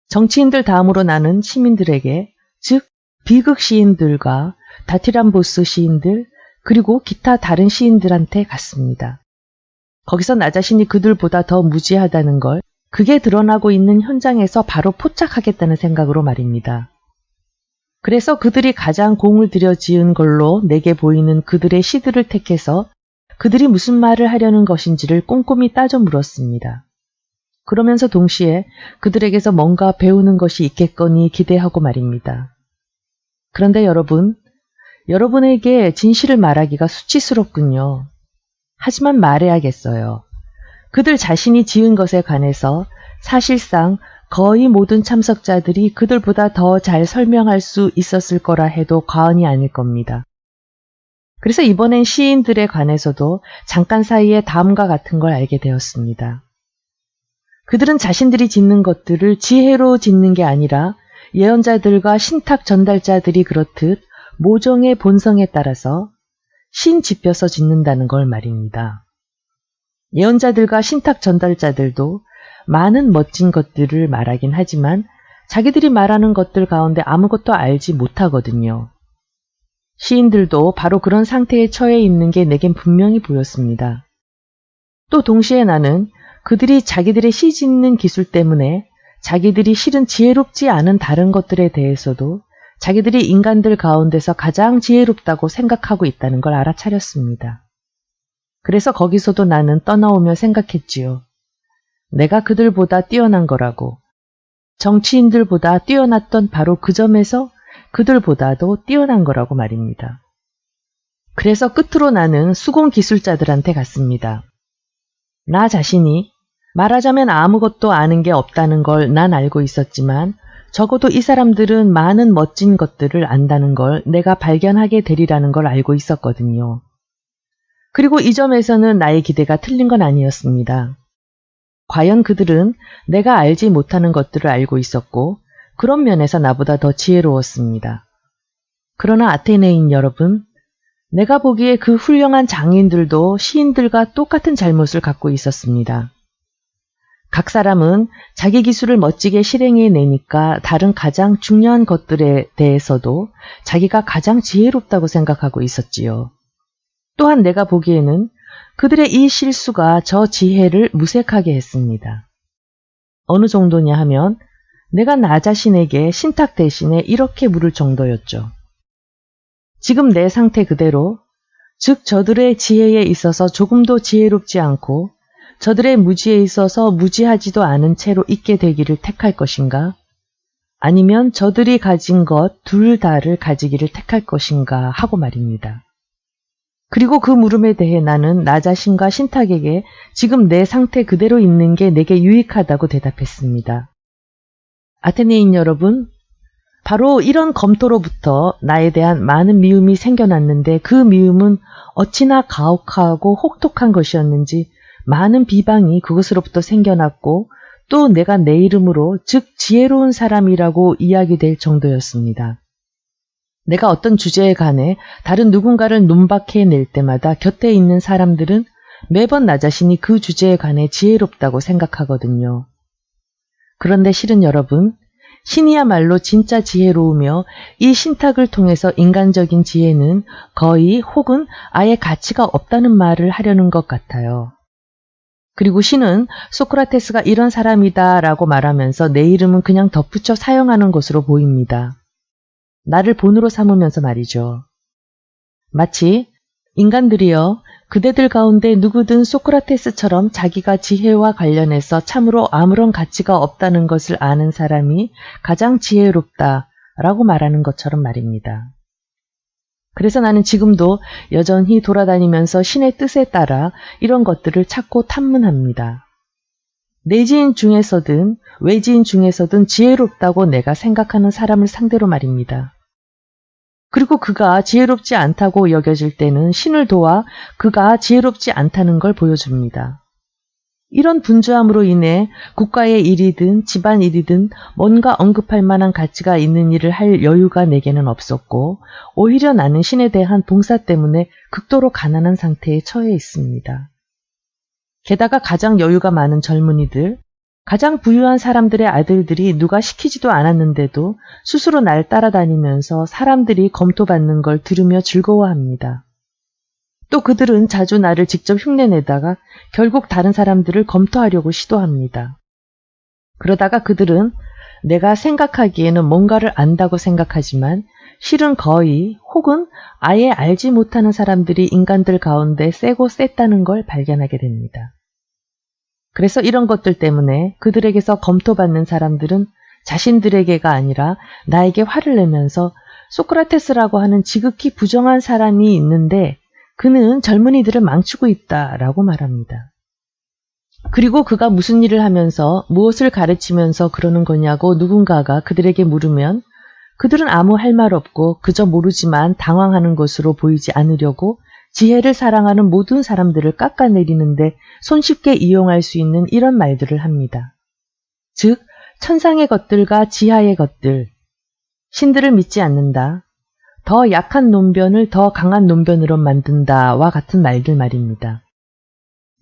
정치인들 다음으로 나는 시민들에게, 즉 비극 시인들과 다티람보스 시인들 그리고 기타 다른 시인들한테 갔습니다. 거기서 나 자신이 그들보다 더 무지하다는 걸 그게 드러나고 있는 현장에서 바로 포착하겠다는 생각으로 말입니다. 그래서 그들이 가장 공을 들여 지은 걸로 내게 보이는 그들의 시들을 택해서 그들이 무슨 말을 하려는 것인지를 꼼꼼히 따져 물었습니다. 그러면서 동시에 그들에게서 뭔가 배우는 것이 있겠거니 기대하고 말입니다. 그런데 여러분, 여러분에게 진실을 말하기가 수치스럽군요. 하지만 말해야겠어요. 그들 자신이 지은 것에 관해서 사실상 거의 모든 참석자들이 그들보다 더 잘 설명할 수 있었을 거라 해도 과언이 아닐 겁니다. 그래서 이번엔 시인들에 관해서도 잠깐 사이에 다음과 같은 걸 알게 되었습니다. 그들은 자신들이 짓는 것들을 지혜로 짓는 게 아니라 예언자들과 신탁 전달자들이 그렇듯 모종의 본성에 따라서 신지펴서 짓는다는 걸 말입니다. 예언자들과 신탁 전달자들도 많은 멋진 것들을 말하긴 하지만 자기들이 말하는 것들 가운데 아무것도 알지 못하거든요. 시인들도 바로 그런 상태에 처해 있는 게 내겐 분명히 보였습니다. 또 동시에 나는 그들이 자기들의 시 짓는 기술 때문에 자기들이 실은 지혜롭지 않은 다른 것들에 대해서도 자기들이 인간들 가운데서 가장 지혜롭다고 생각하고 있다는 걸 알아차렸습니다. 그래서 거기서도 나는 떠나오며 생각했지요. 내가 그들보다 뛰어난 거라고. 정치인들보다 뛰어났던 바로 그 점에서 그들보다도 뛰어난 거라고 말입니다. 그래서 끝으로 나는 수공기술자들한테 갔습니다. 나 자신이 말하자면 아무것도 아는 게 없다는 걸 난 알고 있었지만 적어도 이 사람들은 많은 멋진 것들을 안다는 걸 내가 발견하게 되리라는 걸 알고 있었거든요. 그리고 이 점에서는 나의 기대가 틀린 건 아니었습니다. 과연 그들은 내가 알지 못하는 것들을 알고 있었고 그런 면에서 나보다 더 지혜로웠습니다. 그러나 아테네인 여러분, 내가 보기에 그 훌륭한 장인들도 시인들과 똑같은 잘못을 갖고 있었습니다. 각 사람은 자기 기술을 멋지게 실행해내니까 다른 가장 중요한 것들에 대해서도 자기가 가장 지혜롭다고 생각하고 있었지요. 또한 내가 보기에는 그들의 이 실수가 저 지혜를 무색하게 했습니다. 어느 정도냐 하면 내가 나 자신에게 신탁 대신에 이렇게 물을 정도였죠. 지금 내 상태 그대로, 즉 저들의 지혜에 있어서 조금도 지혜롭지 않고 저들의 무지에 있어서 무지하지도 않은 채로 있게 되기를 택할 것인가? 아니면 저들이 가진 것 둘 다를 가지기를 택할 것인가 하고 말입니다. 그리고 그 물음에 대해 나는 나 자신과 신탁에게 지금 내 상태 그대로 있는 게 내게 유익하다고 대답했습니다. 아테네인 여러분, 바로 이런 검토로부터 나에 대한 많은 미움이 생겨났는데 그 미움은 어찌나 가혹하고 혹독한 것이었는지 많은 비방이 그것으로부터 생겨났고 또 내가 내 이름으로 즉 지혜로운 사람이라고 이야기될 정도였습니다. 내가 어떤 주제에 관해 다른 누군가를 논박해낼 때마다 곁에 있는 사람들은 매번 나 자신이 그 주제에 관해 지혜롭다고 생각하거든요. 그런데 실은 여러분, 신이야말로 진짜 지혜로우며 이 신탁을 통해서 인간적인 지혜는 거의 혹은 아예 가치가 없다는 말을 하려는 것 같아요. 그리고 신은 소크라테스가 이런 사람이다 라고 말하면서 내 이름은 그냥 덧붙여 사용하는 것으로 보입니다. 나를 본으로 삼으면서 말이죠. 마치 인간들이여 그대들 가운데 누구든 소크라테스처럼 자기가 지혜와 관련해서 참으로 아무런 가치가 없다는 것을 아는 사람이 가장 지혜롭다라고 말하는 것처럼 말입니다. 그래서 나는 지금도 여전히 돌아다니면서 신의 뜻에 따라 이런 것들을 찾고 탐문합니다. 내 지인 중에서든 외지인 중에서든 지혜롭다고 내가 생각하는 사람을 상대로 말입니다. 그리고 그가 지혜롭지 않다고 여겨질 때는 신을 도와 그가 지혜롭지 않다는 걸 보여줍니다. 이런 분주함으로 인해 국가의 일이든 집안 일이든 뭔가 언급할 만한 가치가 있는 일을 할 여유가 내게는 없었고 오히려 나는 신에 대한 봉사 때문에 극도로 가난한 상태에 처해 있습니다. 게다가 가장 여유가 많은 젊은이들, 가장 부유한 사람들의 아들들이 누가 시키지도 않았는데도 스스로 날 따라다니면서 사람들이 검토받는 걸 들으며 즐거워합니다. 또 그들은 자주 나를 직접 흉내내다가 결국 다른 사람들을 검토하려고 시도합니다. 그러다가 그들은 내가 생각하기에는 뭔가를 안다고 생각하지만 실은 거의 혹은 아예 알지 못하는 사람들이 인간들 가운데 세고 셌다는 걸 발견하게 됩니다. 그래서 이런 것들 때문에 그들에게서 검토받는 사람들은 자신들에게가 아니라 나에게 화를 내면서 소크라테스라고 하는 지극히 부정한 사람이 있는데 그는 젊은이들을 망치고 있다라고 말합니다. 그리고 그가 무슨 일을 하면서 무엇을 가르치면서 그러는 거냐고 누군가가 그들에게 물으면 그들은 아무 할 말 없고 그저 모르지만 당황하는 것으로 보이지 않으려고 지혜를 사랑하는 모든 사람들을 깎아내리는데 손쉽게 이용할 수 있는 이런 말들을 합니다. 즉, 천상의 것들과 지하의 것들, 신들을 믿지 않는다, 더 약한 논변을 더 강한 논변으로 만든다와 같은 말들 말입니다.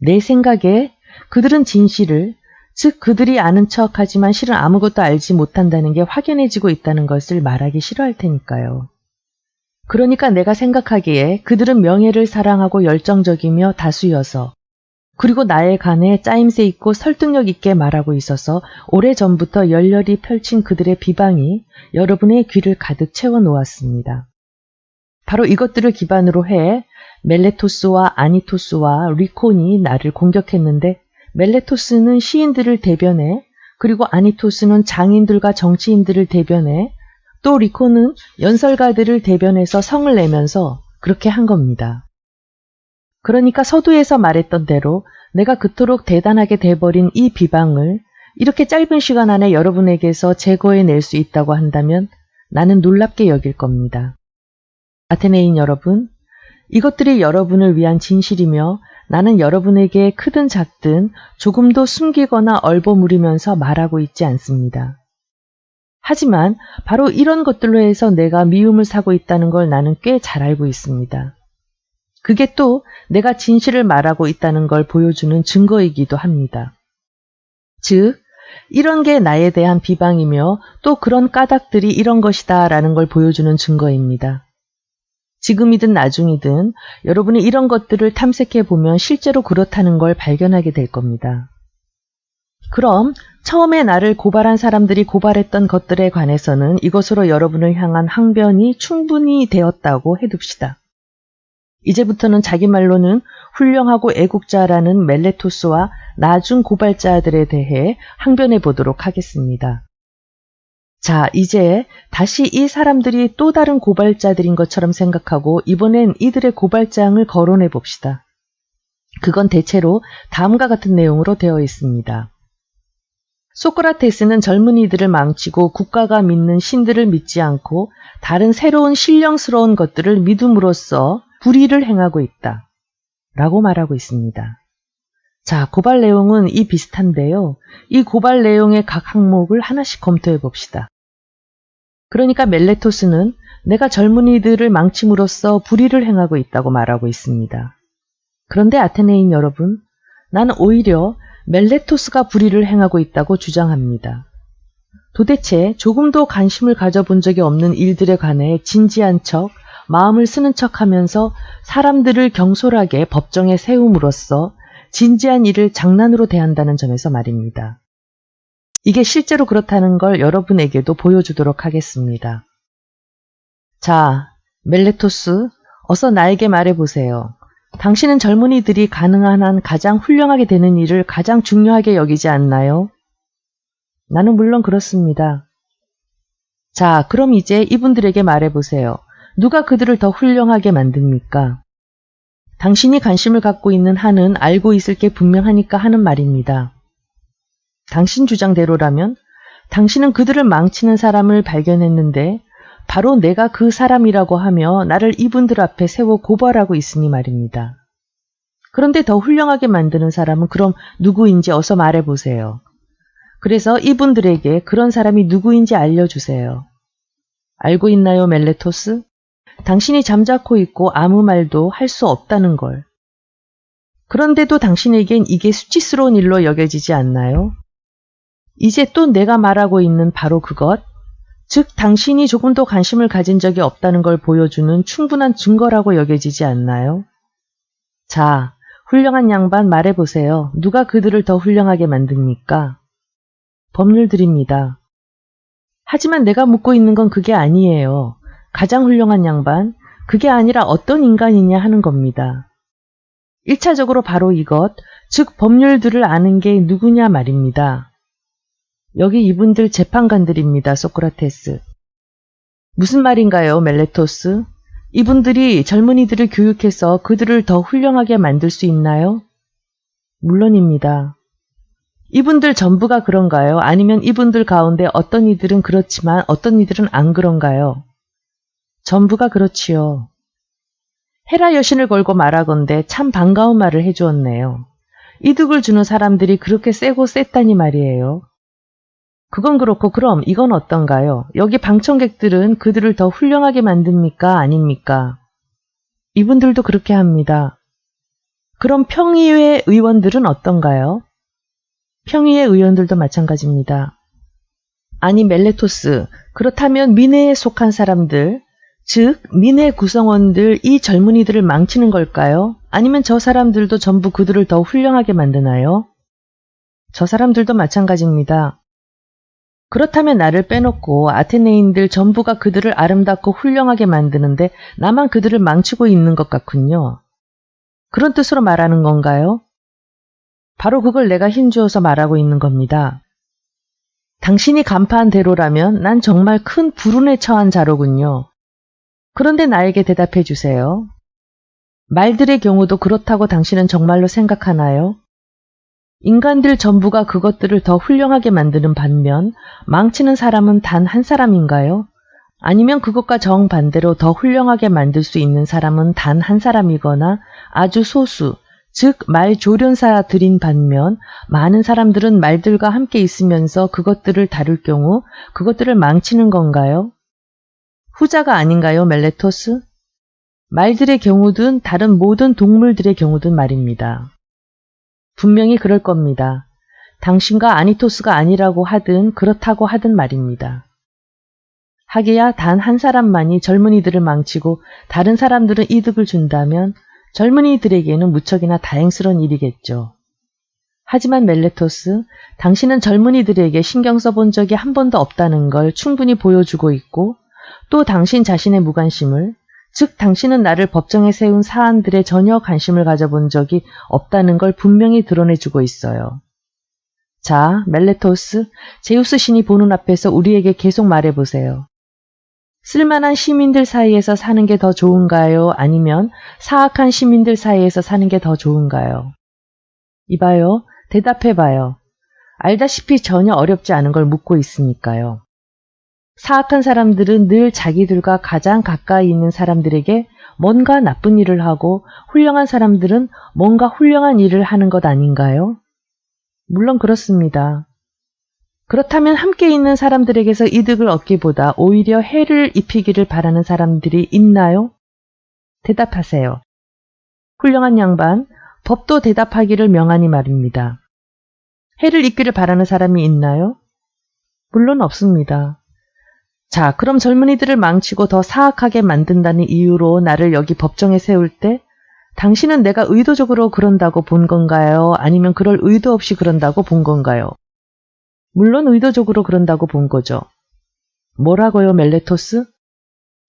내 생각에 그들은 진실을, 즉 그들이 아는 척하지만 실은 아무것도 알지 못한다는 게 확연해지고 있다는 것을 말하기 싫어할 테니까요. 그러니까 내가 생각하기에 그들은 명예를 사랑하고 열정적이며 다수여서 그리고 나에 관해 짜임새 있고 설득력 있게 말하고 있어서 오래전부터 열렬히 펼친 그들의 비방이 여러분의 귀를 가득 채워 놓았습니다. 바로 이것들을 기반으로 해 멜레토스와 아니토스와 리콘이 나를 공격했는데 멜레토스는 시인들을 대변해 그리고 아니토스는 장인들과 정치인들을 대변해 또 리콘은 연설가들을 대변해서 성을 내면서 그렇게 한 겁니다. 그러니까 서두에서 말했던 대로 내가 그토록 대단하게 돼버린 이 비방을 이렇게 짧은 시간 안에 여러분에게서 제거해낼 수 있다고 한다면 나는 놀랍게 여길 겁니다. 아테네인 여러분, 이것들이 여러분을 위한 진실이며 나는 여러분에게 크든 작든 조금도 숨기거나 얼버무리면서 말하고 있지 않습니다. 하지만 바로 이런 것들로 해서 내가 미움을 사고 있다는 걸 나는 꽤 잘 알고 있습니다. 그게 또 내가 진실을 말하고 있다는 걸 보여주는 증거이기도 합니다. 즉, 이런 게 나에 대한 비방이며 또 그런 까닭들이 이런 것이다 라는 걸 보여주는 증거입니다. 지금이든 나중이든 여러분이 이런 것들을 탐색해 보면 실제로 그렇다는 걸 발견하게 될 겁니다. 그럼 처음에 나를 고발한 사람들이 고발했던 것들에 관해서는 이것으로 여러분을 향한 항변이 충분히 되었다고 해둡시다. 이제부터는 자기 말로는 훌륭하고 애국자라는 멜레토스와 나중 고발자들에 대해 항변해 보도록 하겠습니다. 자, 이제 다시 이 사람들이 또 다른 고발자들인 것처럼 생각하고 이번엔 이들의 고발장을 거론해 봅시다. 그건 대체로 다음과 같은 내용으로 되어 있습니다. 소크라테스는 젊은이들을 망치고 국가가 믿는 신들을 믿지 않고 다른 새로운 신령스러운 것들을 믿음으로써 불의를 행하고 있다. 라고 말하고 있습니다. 자, 고발 내용은 이 비슷한데요. 이 고발 내용의 각 항목을 하나씩 검토해 봅시다. 그러니까 멜레토스는 내가 젊은이들을 망침으로써 불의를 행하고 있다고 말하고 있습니다. 그런데 아테네인 여러분, 나는 오히려 멜레토스가 불의를 행하고 있다고 주장합니다. 도대체 조금도 관심을 가져본 적이 없는 일들에 관해 진지한 척, 마음을 쓰는 척하면서 사람들을 경솔하게 법정에 세움으로써 진지한 일을 장난으로 대한다는 점에서 말입니다. 이게 실제로 그렇다는 걸 여러분에게도 보여주도록 하겠습니다. 자, 멜레토스, 어서 나에게 말해보세요. 당신은 젊은이들이 가능한 한 가장 훌륭하게 되는 일을 가장 중요하게 여기지 않나요? 나는 물론 그렇습니다. 자, 그럼 이제 이분들에게 말해보세요. 누가 그들을 더 훌륭하게 만듭니까? 당신이 관심을 갖고 있는 한은 알고 있을 게 분명하니까 하는 말입니다. 당신 주장대로라면 당신은 그들을 망치는 사람을 발견했는데 바로 내가 그 사람이라고 하며 나를 이분들 앞에 세워 고발하고 있으니 말입니다. 그런데 더 훌륭하게 만드는 사람은 그럼 누구인지 어서 말해보세요. 그래서 이분들에게 그런 사람이 누구인지 알려주세요. 알고 있나요, 멜레토스? 당신이 잠자코 있고 아무 말도 할 수 없다는 걸. 그런데도 당신에겐 이게 수치스러운 일로 여겨지지 않나요? 이제 또 내가 말하고 있는 바로 그것, 즉 당신이 조금도 관심을 가진 적이 없다는 걸 보여주는 충분한 증거라고 여겨지지 않나요? 자, 훌륭한 양반 말해보세요. 누가 그들을 더 훌륭하게 만듭니까? 법률들입니다. 하지만 내가 묻고 있는 건 그게 아니에요. 가장 훌륭한 양반, 그게 아니라 어떤 인간이냐 하는 겁니다. 1차적으로 바로 이것, 즉 법률들을 아는 게 누구냐 말입니다. 여기 이분들 재판관들입니다. 소크라테스. 무슨 말인가요, 멜레토스? 이분들이 젊은이들을 교육해서 그들을 더 훌륭하게 만들 수 있나요? 물론입니다. 이분들 전부가 그런가요? 아니면 이분들 가운데 어떤 이들은 그렇지만 어떤 이들은 안 그런가요? 전부가 그렇지요. 헤라 여신을 걸고 말하건대 참 반가운 말을 해주었네요. 이득을 주는 사람들이 그렇게 세고 셌다니 말이에요. 그건 그렇고 그럼 이건 어떤가요? 여기 방청객들은 그들을 더 훌륭하게 만듭니까? 아닙니까? 이분들도 그렇게 합니다. 그럼 평의회 의원들은 어떤가요? 평의회 의원들도 마찬가지입니다. 아니 멜레토스, 그렇다면 민회에 속한 사람들, 즉 민회 구성원들 이 젊은이들을 망치는 걸까요? 아니면 저 사람들도 전부 그들을 더 훌륭하게 만드나요? 저 사람들도 마찬가지입니다. 그렇다면 나를 빼놓고 아테네인들 전부가 그들을 아름답고 훌륭하게 만드는데 나만 그들을 망치고 있는 것 같군요. 그런 뜻으로 말하는 건가요? 바로 그걸 내가 힘주어서 말하고 있는 겁니다. 당신이 간파한 대로라면 난 정말 큰 불운에 처한 자로군요. 그런데 나에게 대답해 주세요. 말들의 경우도 그렇다고 당신은 정말로 생각하나요? 인간들 전부가 그것들을 더 훌륭하게 만드는 반면 망치는 사람은 단 한 사람인가요? 아니면 그것과 정반대로 더 훌륭하게 만들 수 있는 사람은 단 한 사람이거나 아주 소수, 즉 말 조련사들인 반면 많은 사람들은 말들과 함께 있으면서 그것들을 다룰 경우 그것들을 망치는 건가요? 후자가 아닌가요, 멜레토스? 말들의 경우든 다른 모든 동물들의 경우든 말입니다. 분명히 그럴 겁니다. 당신과 아니토스가 아니라고 하든 그렇다고 하든 말입니다. 하기야 단 한 사람만이 젊은이들을 망치고 다른 사람들은 이득을 준다면 젊은이들에게는 무척이나 다행스러운 일이겠죠. 하지만 멜레토스, 당신은 젊은이들에게 신경 써본 적이 한 번도 없다는 걸 충분히 보여주고 있고 또 당신 자신의 무관심을, 즉 당신은 나를 법정에 세운 사안들에 전혀 관심을 가져본 적이 없다는 걸 분명히 드러내주고 있어요. 자, 멜레토스, 제우스 신이 보는 앞에서 우리에게 계속 말해보세요. 쓸만한 시민들 사이에서 사는 게 더 좋은가요? 아니면 사악한 시민들 사이에서 사는 게 더 좋은가요? 이봐요. 대답해봐요. 알다시피 전혀 어렵지 않은 걸 묻고 있으니까요. 사악한 사람들은 늘 자기들과 가장 가까이 있는 사람들에게 뭔가 나쁜 일을 하고 훌륭한 사람들은 뭔가 훌륭한 일을 하는 것 아닌가요? 물론 그렇습니다. 그렇다면 함께 있는 사람들에게서 이득을 얻기보다 오히려 해를 입히기를 바라는 사람들이 있나요? 대답하세요. 훌륭한 양반, 법도 대답하기를 명하니 말입니다. 해를 입기를 바라는 사람이 있나요? 물론 없습니다. 자, 그럼 젊은이들을 망치고 더 사악하게 만든다는 이유로 나를 여기 법정에 세울 때 당신은 내가 의도적으로 그런다고 본 건가요? 아니면 그럴 의도 없이 그런다고 본 건가요? 물론 의도적으로 그런다고 본 거죠. 뭐라고요, 멜레토스?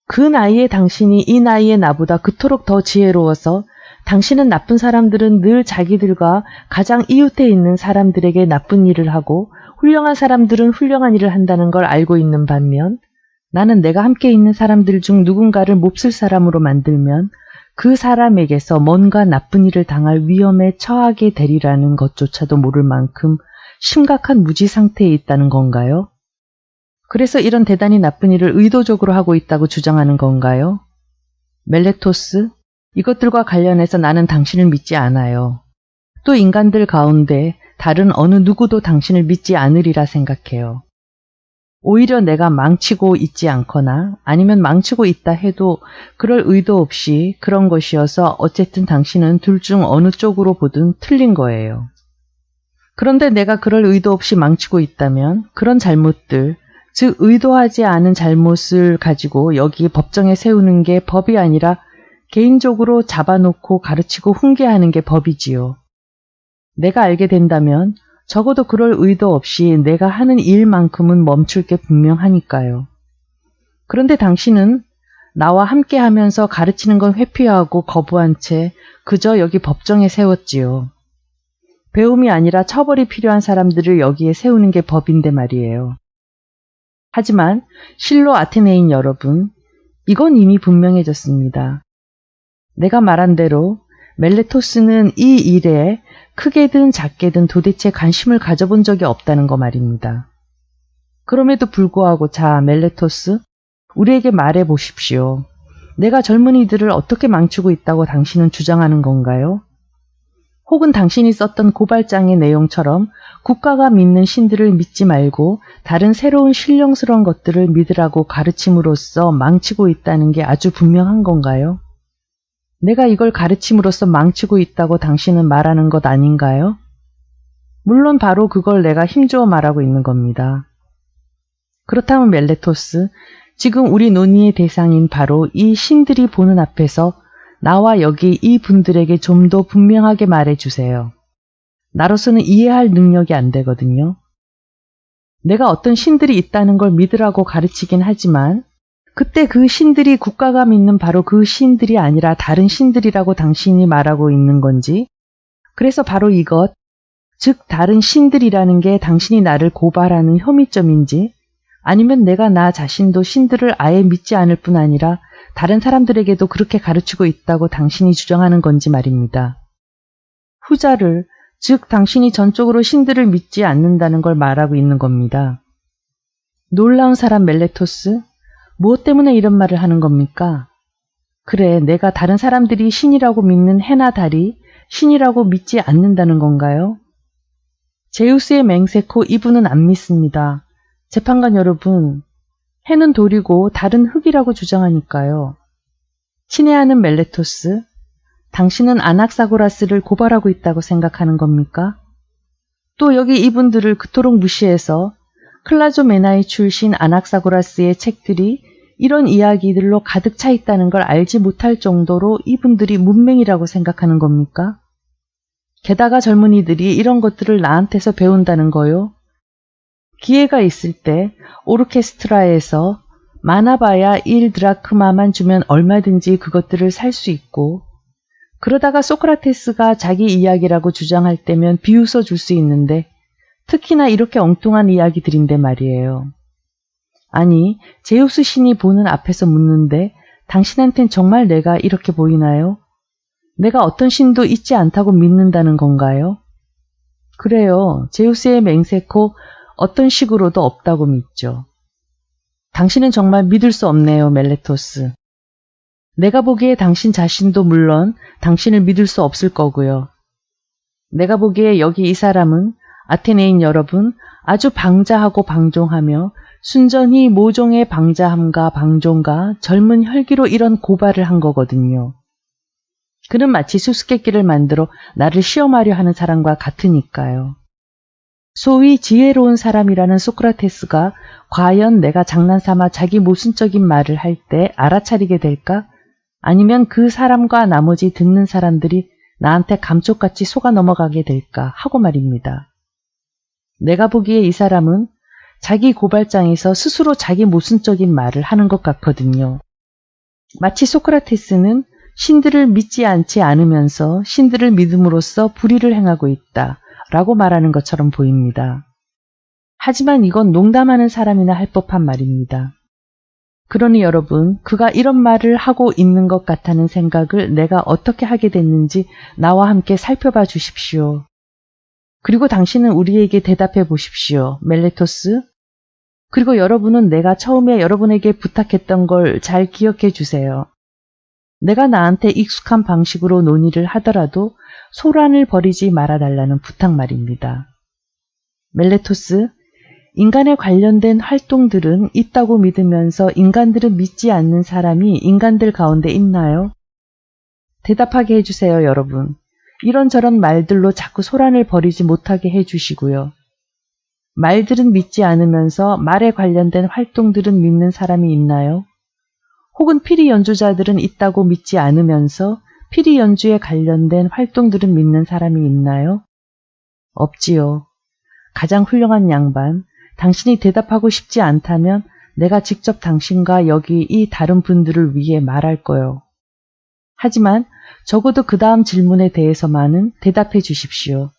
그 나이에 당신이 이 나이의 나보다 그토록 더 지혜로워서 당신은 나쁜 사람들은 늘 자기들과 가장 이웃해 있는 사람들에게 나쁜 일을 하고 훌륭한 사람들은 훌륭한 일을 한다는 걸 알고 있는 반면 나는 내가 함께 있는 사람들 중 누군가를 몹쓸 사람으로 만들면 그 사람에게서 뭔가 나쁜 일을 당할 위험에 처하게 되리라는 것조차도 모를 만큼 심각한 무지 상태에 있다는 건가요? 그래서 이런 대단히 나쁜 일을 의도적으로 하고 있다고 주장하는 건가요? 멜레토스, 이것들과 관련해서 나는 당신을 믿지 않아요. 또 인간들 가운데 다른 어느 누구도 당신을 믿지 않으리라 생각해요. 오히려 내가 망치고 있지 않거나 아니면 망치고 있다 해도 그럴 의도 없이 그런 것이어서 어쨌든 당신은 둘 중 어느 쪽으로 보든 틀린 거예요. 그런데 내가 그럴 의도 없이 망치고 있다면 그런 잘못들, 즉 의도하지 않은 잘못을 가지고 여기 법정에 세우는 게 법이 아니라 개인적으로 잡아놓고 가르치고 훈계하는 게 법이지요. 내가 알게 된다면 적어도 그럴 의도 없이 내가 하는 일만큼은 멈출 게 분명하니까요. 그런데 당신은 나와 함께 하면서 가르치는 건 회피하고 거부한 채 그저 여기 법정에 세웠지요. 배움이 아니라 처벌이 필요한 사람들을 여기에 세우는 게 법인데 말이에요. 하지만 실로 아테네인 여러분, 이건 이미 분명해졌습니다. 내가 말한 대로 멜레토스는 이 일에 크게든 작게든 도대체 관심을 가져본 적이 없다는 거 말입니다. 그럼에도 불구하고 자, 멜레토스, 우리에게 말해 보십시오. 내가 젊은이들을 어떻게 망치고 있다고 당신은 주장하는 건가요? 혹은 당신이 썼던 고발장의 내용처럼 국가가 믿는 신들을 믿지 말고 다른 새로운 신령스러운 것들을 믿으라고 가르침으로써 망치고 있다는 게 아주 분명한 건가요? 내가 이걸 가르침으로써 망치고 있다고 당신은 말하는 것 아닌가요? 물론 바로 그걸 내가 힘주어 말하고 있는 겁니다. 그렇다면 멜레토스, 지금 우리 논의의 대상인 바로 이 신들이 보는 앞에서 나와 여기 이 분들에게 좀 더 분명하게 말해주세요. 나로서는 이해할 능력이 안 되거든요. 내가 어떤 신들이 있다는 걸 믿으라고 가르치긴 하지만 그때 그 신들이 국가가 믿는 바로 그 신들이 아니라 다른 신들이라고 당신이 말하고 있는 건지, 그래서 바로 이것, 즉 다른 신들이라는 게 당신이 나를 고발하는 혐의점인지, 아니면 내가 나 자신도 신들을 아예 믿지 않을 뿐 아니라 다른 사람들에게도 그렇게 가르치고 있다고 당신이 주장하는 건지 말입니다. 후자를, 즉 당신이 전적으로 신들을 믿지 않는다는 걸 말하고 있는 겁니다. 놀라운 사람 멜레토스, 무엇 때문에 이런 말을 하는 겁니까? 그래, 내가 다른 사람들이 신이라고 믿는 해나 달이 신이라고 믿지 않는다는 건가요? 제우스의 맹세코 이분은 안 믿습니다. 재판관 여러분, 해는 돌이고 달은 흙이라고 주장하니까요. 친애하는 멜레토스, 당신은 아낙사고라스를 고발하고 있다고 생각하는 겁니까? 또 여기 이분들을 그토록 무시해서 클라조메나이 출신 아낙사고라스의 책들이 이런 이야기들로 가득 차 있다는 걸 알지 못할 정도로 이분들이 문맹이라고 생각하는 겁니까? 게다가 젊은이들이 이런 것들을 나한테서 배운다는 거요. 기회가 있을 때 오르케스트라에서 많아봐야 1드라크마만 주면 얼마든지 그것들을 살 수 있고, 그러다가 소크라테스가 자기 이야기라고 주장할 때면 비웃어 줄 수 있는데 특히나 이렇게 엉뚱한 이야기들인데 말이에요. 아니, 제우스 신이 보는 앞에서 묻는데 당신한텐 정말 내가 이렇게 보이나요? 내가 어떤 신도 있지 않다고 믿는다는 건가요? 그래요. 제우스의 맹세코 어떤 식으로도 없다고 믿죠. 당신은 정말 믿을 수 없네요, 멜레토스. 내가 보기에 당신 자신도 물론 당신을 믿을 수 없을 거고요. 내가 보기에 여기 이 사람은 아테네인 여러분 아주 방자하고 방종하며 순전히 모종의 방자함과 방종과 젊은 혈기로 이런 고발을 한 거거든요. 그는 마치 수수께끼를 만들어 나를 시험하려 하는 사람과 같으니까요. 소위 지혜로운 사람이라는 소크라테스가 과연 내가 장난삼아 자기 모순적인 말을 할 때 알아차리게 될까? 아니면 그 사람과 나머지 듣는 사람들이 나한테 감쪽같이 속아 넘어가게 될까 하고 말입니다. 내가 보기에 이 사람은 자기 고발장에서 스스로 자기 모순적인 말을 하는 것 같거든요. 마치 소크라테스는 신들을 믿지 않지 않으면서 신들을 믿음으로써 불의를 행하고 있다 라고 말하는 것처럼 보입니다. 하지만 이건 농담하는 사람이나 할 법한 말입니다. 그러니 여러분, 그가 이런 말을 하고 있는 것 같다는 생각을 내가 어떻게 하게 됐는지 나와 함께 살펴봐 주십시오. 그리고 당신은 우리에게 대답해 보십시오. 멜레토스. 그리고 여러분은 내가 처음에 여러분에게 부탁했던 걸 잘 기억해 주세요. 내가 나한테 익숙한 방식으로 논의를 하더라도 소란을 벌이지 말아달라는 부탁 말입니다. 멜레토스, 인간에 관련된 활동들은 있다고 믿으면서 인간들은 믿지 않는 사람이 인간들 가운데 있나요? 대답하게 해주세요, 여러분. 이런저런 말들로 자꾸 소란을 벌이지 못하게 해주시고요. 말들은 믿지 않으면서 말에 관련된 활동들은 믿는 사람이 있나요? 혹은 피리 연주자들은 있다고 믿지 않으면서 피리 연주에 관련된 활동들은 믿는 사람이 있나요? 없지요. 가장 훌륭한 양반, 당신이 대답하고 싶지 않다면 내가 직접 당신과 여기 이 다른 분들을 위해 말할 거요. 하지만 적어도 그 다음 질문에 대해서만은 대답해 주십시오.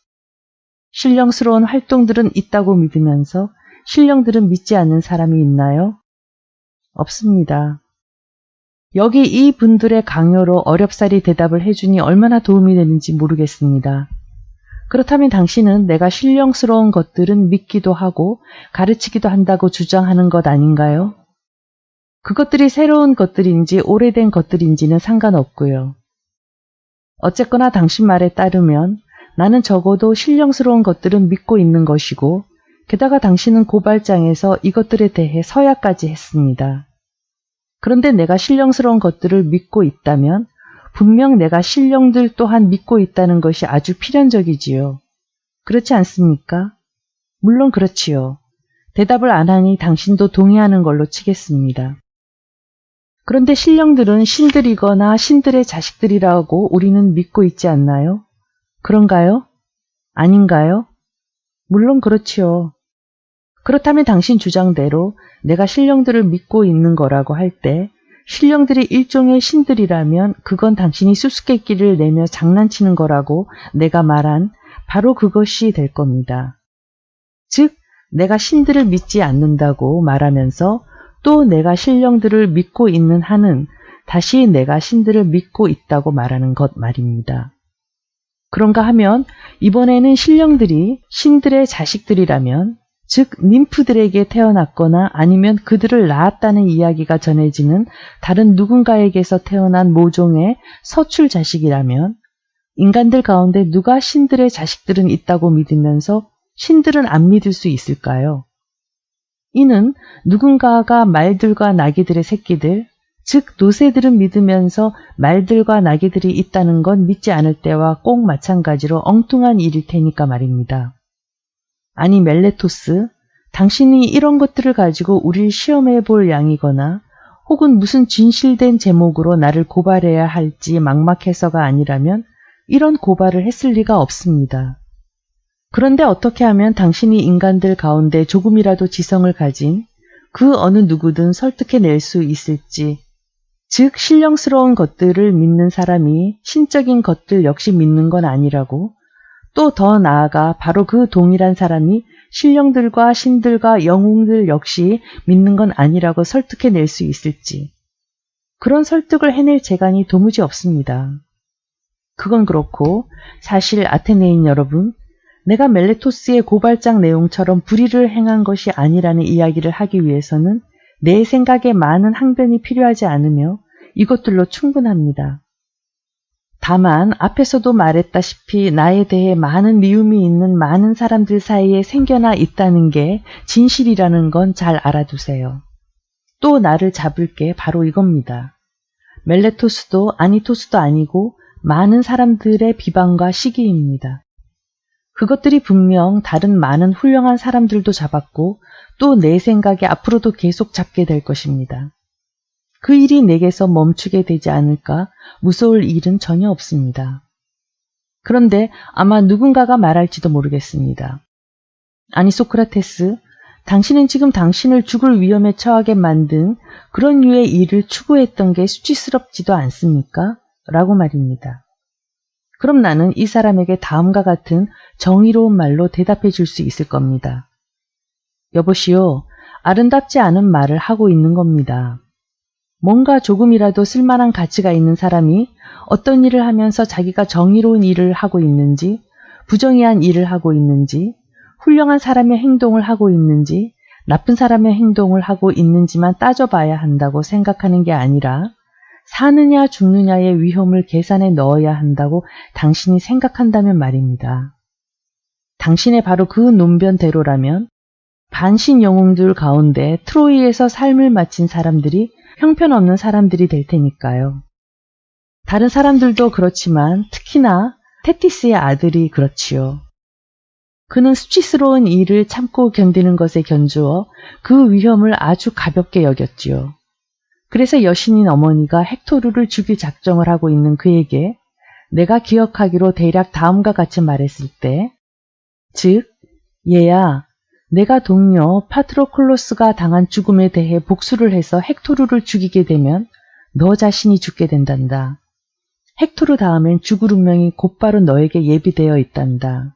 신령스러운 활동들은 있다고 믿으면서 신령들은 믿지 않는 사람이 있나요? 없습니다. 여기 이 분들의 강요로 어렵사리 대답을 해주니 얼마나 도움이 되는지 모르겠습니다. 그렇다면 당신은 내가 신령스러운 것들은 믿기도 하고 가르치기도 한다고 주장하는 것 아닌가요? 그것들이 새로운 것들인지 오래된 것들인지는 상관없고요. 어쨌거나 당신 말에 따르면 나는 적어도 신령스러운 것들은 믿고 있는 것이고 게다가 당신은 고발장에서 이것들에 대해 서약까지 했습니다. 그런데 내가 신령스러운 것들을 믿고 있다면 분명 내가 신령들 또한 믿고 있다는 것이 아주 필연적이지요. 그렇지 않습니까? 물론 그렇지요. 대답을 안 하니 당신도 동의하는 걸로 치겠습니다. 그런데 신령들은 신들이거나 신들의 자식들이라고 우리는 믿고 있지 않나요? 그런가요? 아닌가요? 물론 그렇지요. 그렇다면 당신 주장대로 내가 신령들을 믿고 있는 거라고 할 때 신령들이 일종의 신들이라면 그건 당신이 수수께끼를 내며 장난치는 거라고 내가 말한 바로 그것이 될 겁니다. 즉, 내가 신들을 믿지 않는다고 말하면서 또 내가 신령들을 믿고 있는 한은 다시 내가 신들을 믿고 있다고 말하는 것 말입니다. 그런가 하면 이번에는 신령들이 신들의 자식들이라면 즉 ним프들에게 태어났거나 아니면 그들을 낳았다는 이야기가 전해지는 다른 누군가에게서 태어난 모종의 서출 자식이라면 인간들 가운데 누가 신들의 자식들은 있다고 믿으면서 신들은 안 믿을 수 있을까요? 이는 누군가가 말들과 나귀들의 새끼들, 즉 노새들은 믿으면서 말들과 나귀들이 있다는 건 믿지 않을 때와 꼭 마찬가지로 엉뚱한 일일 테니까 말입니다. 아니 멜레토스, 당신이 이런 것들을 가지고 우릴 시험해 볼 양이거나 혹은 무슨 진실된 제목으로 나를 고발해야 할지 막막해서가 아니라면 이런 고발을 했을 리가 없습니다. 그런데 어떻게 하면 당신이 인간들 가운데 조금이라도 지성을 가진 그 어느 누구든 설득해낼 수 있을지, 즉 신령스러운 것들을 믿는 사람이 신적인 것들 역시 믿는 건 아니라고, 또 더 나아가 바로 그 동일한 사람이 신령들과 신들과 영웅들 역시 믿는 건 아니라고 설득해낼 수 있을지, 그런 설득을 해낼 재간이 도무지 없습니다. 그건 그렇고 사실 아테네인 여러분, 내가 멜레토스의 고발장 내용처럼 불의를 행한 것이 아니라는 이야기를 하기 위해서는 내 생각에 많은 항변이 필요하지 않으며 이것들로 충분합니다. 다만 앞에서도 말했다시피 나에 대해 많은 미움이 있는 많은 사람들 사이에 생겨나 있다는 게 진실이라는 건 잘 알아두세요. 또 나를 잡을 게 바로 이겁니다. 멜레토스도 아니토스도 아니고 많은 사람들의 비방과 시기입니다. 그것들이 분명 다른 많은 훌륭한 사람들도 잡았고 또 내 생각에 앞으로도 계속 잡게 될 것입니다. 그 일이 내게서 멈추게 되지 않을까 무서울 일은 전혀 없습니다. 그런데 아마 누군가가 말할지도 모르겠습니다. 아니 소크라테스, 당신은 지금 당신을 죽을 위험에 처하게 만든 그런 류의 일을 추구했던 게 수치스럽지도 않습니까? 라고 말입니다. 그럼 나는 이 사람에게 다음과 같은 정의로운 말로 대답해 줄 수 있을 겁니다. 여보시오, 아름답지 않은 말을 하고 있는 겁니다. 뭔가 조금이라도 쓸만한 가치가 있는 사람이 어떤 일을 하면서 자기가 정의로운 일을 하고 있는지, 부정의한 일을 하고 있는지, 훌륭한 사람의 행동을 하고 있는지, 나쁜 사람의 행동을 하고 있는지만 따져봐야 한다고 생각하는 게 아니라 사느냐 죽느냐의 위험을 계산에 넣어야 한다고 당신이 생각한다면 말입니다. 당신의 바로 그 논변대로라면 반신 영웅들 가운데 트로이에서 삶을 마친 사람들이 형편없는 사람들이 될 테니까요. 다른 사람들도 그렇지만 특히나 테티스의 아들이 그렇지요. 그는 수치스러운 일을 참고 견디는 것에 견주어 그 위험을 아주 가볍게 여겼지요. 그래서 여신인 어머니가 헥토르를 죽일 작정을 하고 있는 그에게 내가 기억하기로 대략 다음과 같이 말했을 때, 즉, 얘야, 내가 동료 파트로클로스가 당한 죽음에 대해 복수를 해서 헥토르를 죽이게 되면 너 자신이 죽게 된단다. 헥토르 다음엔 죽을 운명이 곧바로 너에게 예비되어 있단다.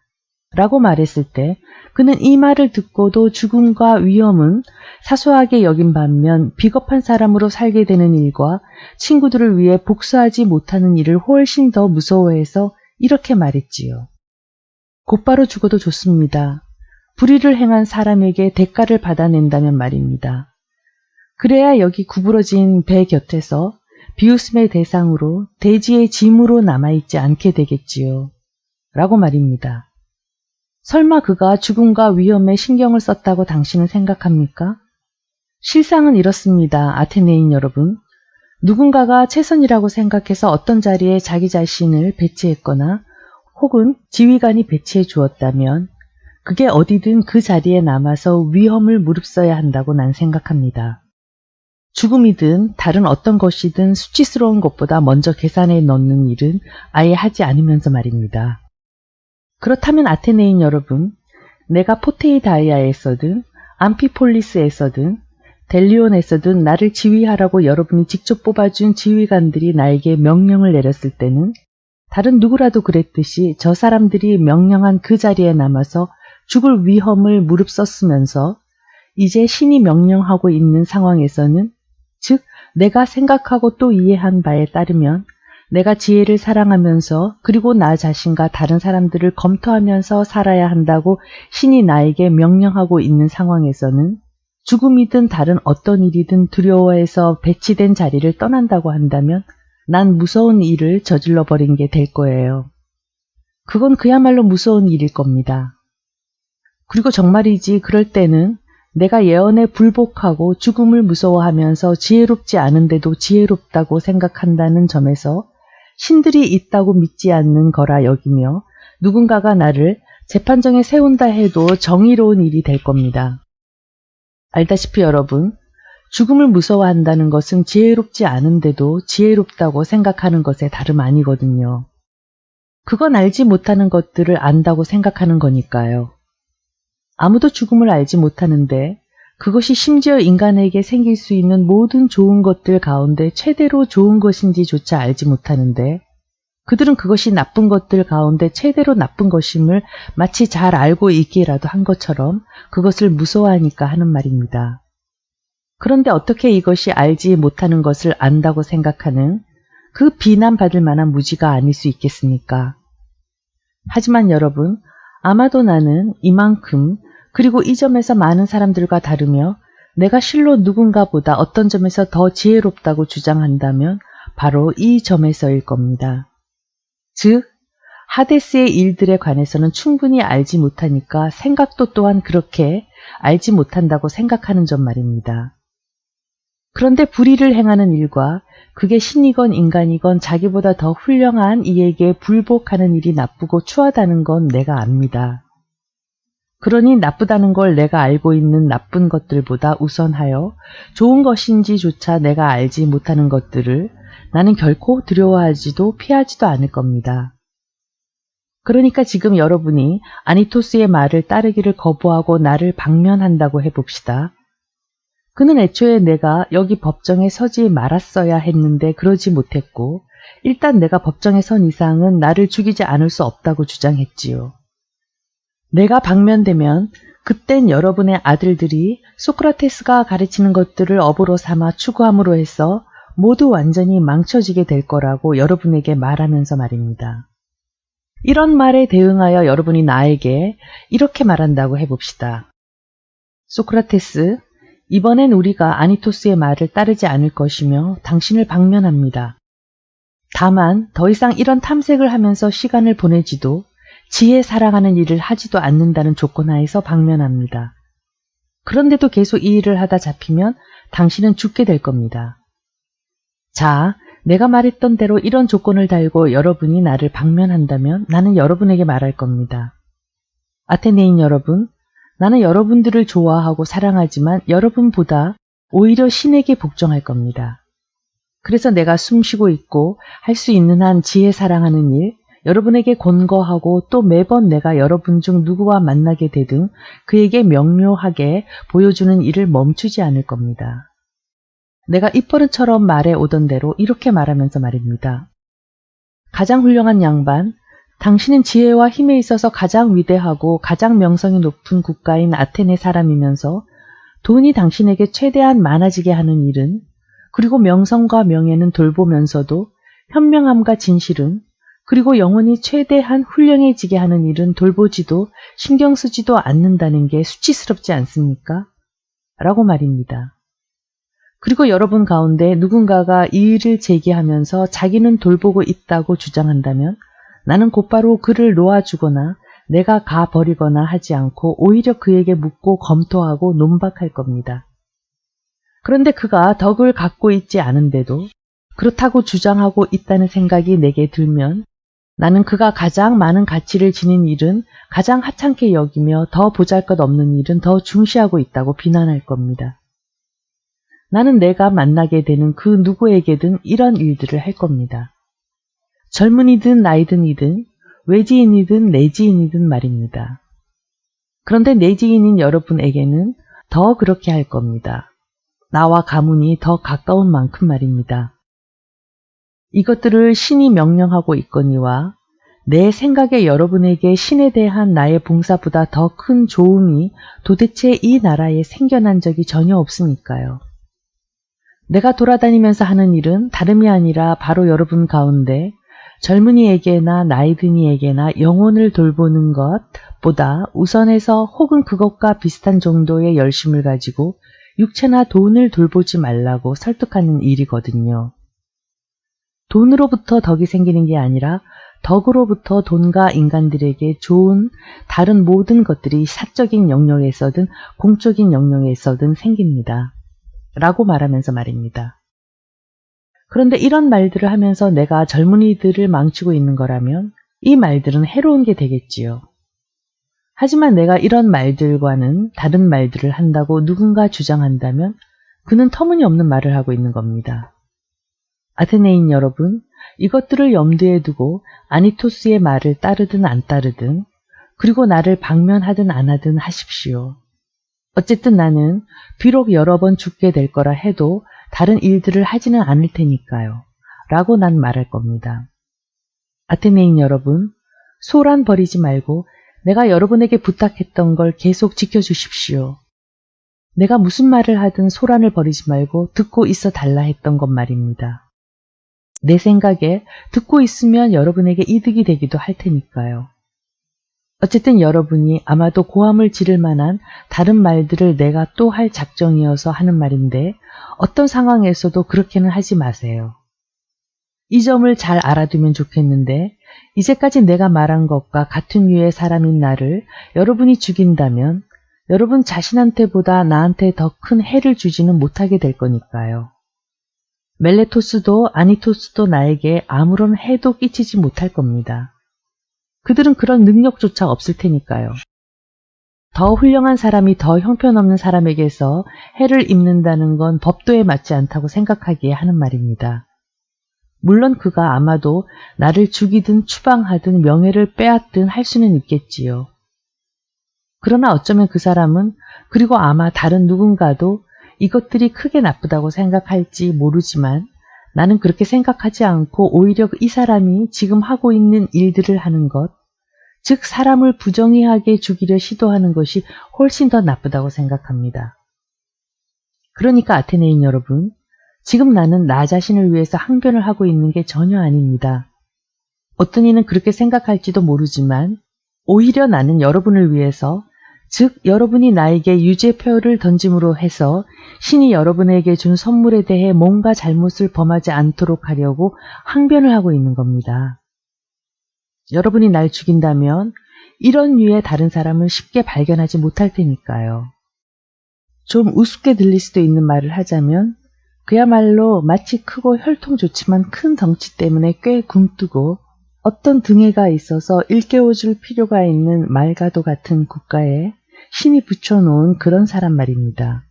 라고 말했을 때 그는 이 말을 듣고도 죽음과 위험은 사소하게 여긴 반면 비겁한 사람으로 살게 되는 일과 친구들을 위해 복수하지 못하는 일을 훨씬 더 무서워해서 이렇게 말했지요. 곧바로 죽어도 좋습니다. 불의를 행한 사람에게 대가를 받아낸다면 말입니다. 그래야 여기 구부러진 배 곁에서 비웃음의 대상으로 대지의 짐으로 남아있지 않게 되겠지요. 라고 말입니다. 설마 그가 죽음과 위험에 신경을 썼다고 당신은 생각합니까? 실상은 이렇습니다. 아테네인 여러분. 누군가가 최선이라고 생각해서 어떤 자리에 자기 자신을 배치했거나 혹은 지휘관이 배치해 주었다면 그게 어디든 그 자리에 남아서 위험을 무릅써야 한다고 난 생각합니다. 죽음이든 다른 어떤 것이든 수치스러운 것보다 먼저 계산에 넣는 일은 아예 하지 않으면서 말입니다. 그렇다면 아테네인 여러분, 내가 포테이다이아에서든 암피폴리스에서든 델리온에서든 나를 지휘하라고 여러분이 직접 뽑아준 지휘관들이 나에게 명령을 내렸을 때는 다른 누구라도 그랬듯이 저 사람들이 명령한 그 자리에 남아서 죽을 위험을 무릅썼으면서 이제 신이 명령하고 있는 상황에서는, 즉 내가 생각하고 또 이해한 바에 따르면 내가 지혜를 사랑하면서 그리고 나 자신과 다른 사람들을 검토하면서 살아야 한다고 신이 나에게 명령하고 있는 상황에서는 죽음이든 다른 어떤 일이든 두려워해서 배치된 자리를 떠난다고 한다면 난 무서운 일을 저질러 버린 게 될 거예요. 그건 그야말로 무서운 일일 겁니다. 그리고 정말이지 그럴 때는 내가 예언에 불복하고 죽음을 무서워하면서 지혜롭지 않은데도 지혜롭다고 생각한다는 점에서 신들이 있다고 믿지 않는 거라 여기며 누군가가 나를 재판정에 세운다 해도 정의로운 일이 될 겁니다. 알다시피 여러분, 죽음을 무서워한다는 것은 지혜롭지 않은데도 지혜롭다고 생각하는 것에 다름 아니거든요. 그건 알지 못하는 것들을 안다고 생각하는 거니까요. 아무도 죽음을 알지 못하는데 그것이 심지어 인간에게 생길 수 있는 모든 좋은 것들 가운데 최대로 좋은 것인지조차 알지 못하는데 그들은 그것이 나쁜 것들 가운데 최대로 나쁜 것임을 마치 잘 알고 있기라도 한 것처럼 그것을 무서워하니까 하는 말입니다. 그런데 어떻게 이것이 알지 못하는 것을 안다고 생각하는 그 비난받을 만한 무지가 아닐 수 있겠습니까? 하지만 여러분, 아마도 나는 이만큼 그리고 이 점에서 많은 사람들과 다르며 내가 실로 누군가보다 어떤 점에서 더 지혜롭다고 주장한다면 바로 이 점에서일 겁니다. 즉, 하데스의 일들에 관해서는 충분히 알지 못하니까 생각도 또한 그렇게 알지 못한다고 생각하는 점 말입니다. 그런데 불의를 행하는 일과 그게 신이건 인간이건 자기보다 더 훌륭한 이에게 불복하는 일이 나쁘고 추하다는 건 내가 압니다. 그러니 나쁘다는 걸 내가 알고 있는 나쁜 것들보다 우선하여 좋은 것인지조차 내가 알지 못하는 것들을 나는 결코 두려워하지도 피하지도 않을 겁니다. 그러니까 지금 여러분이 아니토스의 말을 따르기를 거부하고 나를 방면한다고 해봅시다. 그는 애초에 내가 여기 법정에 서지 말았어야 했는데 그러지 못했고 일단 내가 법정에 선 이상은 나를 죽이지 않을 수 없다고 주장했지요. 내가 방면되면 그땐 여러분의 아들들이 소크라테스가 가르치는 것들을 업으로 삼아 추구함으로 해서 모두 완전히 망쳐지게 될 거라고 여러분에게 말하면서 말입니다. 이런 말에 대응하여 여러분이 나에게 이렇게 말한다고 해봅시다. 소크라테스, 이번엔 우리가 아니토스의 말을 따르지 않을 것이며 당신을 방면합니다. 다만 더 이상 이런 탐색을 하면서 시간을 보내지도 지혜 사랑하는 일을 하지도 않는다는 조건 하에서 방면합니다. 그런데도 계속 이 일을 하다 잡히면 당신은 죽게 될 겁니다. 자, 내가 말했던 대로 이런 조건을 달고 여러분이 나를 방면한다면 나는 여러분에게 말할 겁니다. 아테네인 여러분, 나는 여러분들을 좋아하고 사랑하지만 여러분보다 오히려 신에게 복종할 겁니다. 그래서 내가 숨쉬고 있고 할 수 있는 한 지혜 사랑하는 일, 여러분에게 권고하고 또 매번 내가 여러분 중 누구와 만나게 되든 그에게 명료하게 보여주는 일을 멈추지 않을 겁니다. 내가 입버릇처럼 말해 오던 대로 이렇게 말하면서 말입니다. 가장 훌륭한 양반, 당신은 지혜와 힘에 있어서 가장 위대하고 가장 명성이 높은 국가인 아테네 사람이면서 돈이 당신에게 최대한 많아지게 하는 일은 그리고 명성과 명예는 돌보면서도 현명함과 진실은 그리고 영혼이 최대한 훌륭해지게 하는 일은 돌보지도 신경 쓰지도 않는다는 게 수치스럽지 않습니까? 라고 말입니다. 그리고 여러분 가운데 누군가가 이 일을 제기하면서 자기는 돌보고 있다고 주장한다면 나는 곧바로 그를 놓아주거나 내가 가버리거나 하지 않고 오히려 그에게 묻고 검토하고 논박할 겁니다. 그런데 그가 덕을 갖고 있지 않은데도 그렇다고 주장하고 있다는 생각이 내게 들면 나는 그가 가장 많은 가치를 지닌 일은 가장 하찮게 여기며 더 보잘것없는 일은 더 중시하고 있다고 비난할 겁니다. 나는 내가 만나게 되는 그 누구에게든 이런 일들을 할 겁니다. 젊은이든 나이든이든 외지인이든 내지인이든 말입니다. 그런데 내지인인 여러분에게는 더 그렇게 할 겁니다. 나와 가문이 더 가까운 만큼 말입니다. 이것들을 신이 명령하고 있거니와 내 생각에 여러분에게 신에 대한 나의 봉사보다 더 큰 좋음이 도대체 이 나라에 생겨난 적이 전혀 없으니까요. 내가 돌아다니면서 하는 일은 다름이 아니라 바로 여러분 가운데 젊은이에게나 나이드니에게나 영혼을 돌보는 것보다 우선해서 혹은 그것과 비슷한 정도의 열심을 가지고 육체나 돈을 돌보지 말라고 설득하는 일이거든요. 돈으로부터 덕이 생기는 게 아니라 덕으로부터 돈과 인간들에게 좋은 다른 모든 것들이 사적인 영역에서든 공적인 영역에서든 생깁니다. 라고 말하면서 말입니다. 그런데 이런 말들을 하면서 내가 젊은이들을 망치고 있는 거라면 이 말들은 해로운 게 되겠지요. 하지만 내가 이런 말들과는 다른 말들을 한다고 누군가 주장한다면 그는 터무니없는 말을 하고 있는 겁니다. 아테네인 여러분, 이것들을 염두에 두고 아니토스의 말을 따르든 안 따르든 그리고 나를 방면하든 안 하든 하십시오. 어쨌든 나는 비록 여러 번 죽게 될 거라 해도 다른 일들을 하지는 않을 테니까요. 라고 난 말할 겁니다. 아테네인 여러분, 소란 버리지 말고 내가 여러분에게 부탁했던 걸 계속 지켜주십시오. 내가 무슨 말을 하든 소란을 버리지 말고 듣고 있어 달라 했던 것 말입니다. 내 생각에 듣고 있으면 여러분에게 이득이 되기도 할 테니까요. 어쨌든 여러분이 아마도 고함을 지를 만한 다른 말들을 내가 또 할 작정이어서 하는 말인데 어떤 상황에서도 그렇게는 하지 마세요. 이 점을 잘 알아두면 좋겠는데 이제까지 내가 말한 것과 같은 류의 사람인 나를 여러분이 죽인다면 여러분 자신한테보다 나한테 더 큰 해를 주지는 못하게 될 거니까요. 멜레토스도 아니토스도 나에게 아무런 해도 끼치지 못할 겁니다. 그들은 그런 능력조차 없을 테니까요. 더 훌륭한 사람이 더 형편없는 사람에게서 해를 입는다는 건 법도에 맞지 않다고 생각하기에 하는 말입니다. 물론 그가 아마도 나를 죽이든 추방하든 명예를 빼앗든 할 수는 있겠지요. 그러나 어쩌면 그 사람은 그리고 아마 다른 누군가도 이것들이 크게 나쁘다고 생각할지 모르지만 나는 그렇게 생각하지 않고 오히려 이 사람이 지금 하고 있는 일들을 하는 것, 즉 사람을 부정의하게 죽이려 시도하는 것이 훨씬 더 나쁘다고 생각합니다. 그러니까 아테네인 여러분, 지금 나는 나 자신을 위해서 항변을 하고 있는 게 전혀 아닙니다. 어떤 이는 그렇게 생각할지도 모르지만 오히려 나는 여러분을 위해서, 즉 여러분이 나에게 유죄표를 던짐으로 해서 신이 여러분에게 준 선물에 대해 뭔가 잘못을 범하지 않도록 하려고 항변을 하고 있는 겁니다. 여러분이 날 죽인다면 이런 류의 다른 사람을 쉽게 발견하지 못할 테니까요. 좀 우습게 들릴 수도 있는 말을 하자면 그야말로 마치 크고 혈통 좋지만 큰 덩치 때문에 꽤 굼뜨고 어떤 등해가 있어서 일깨워줄 필요가 있는 말과도 같은 국가에 신이 붙여놓은 그런 사람 말입니다.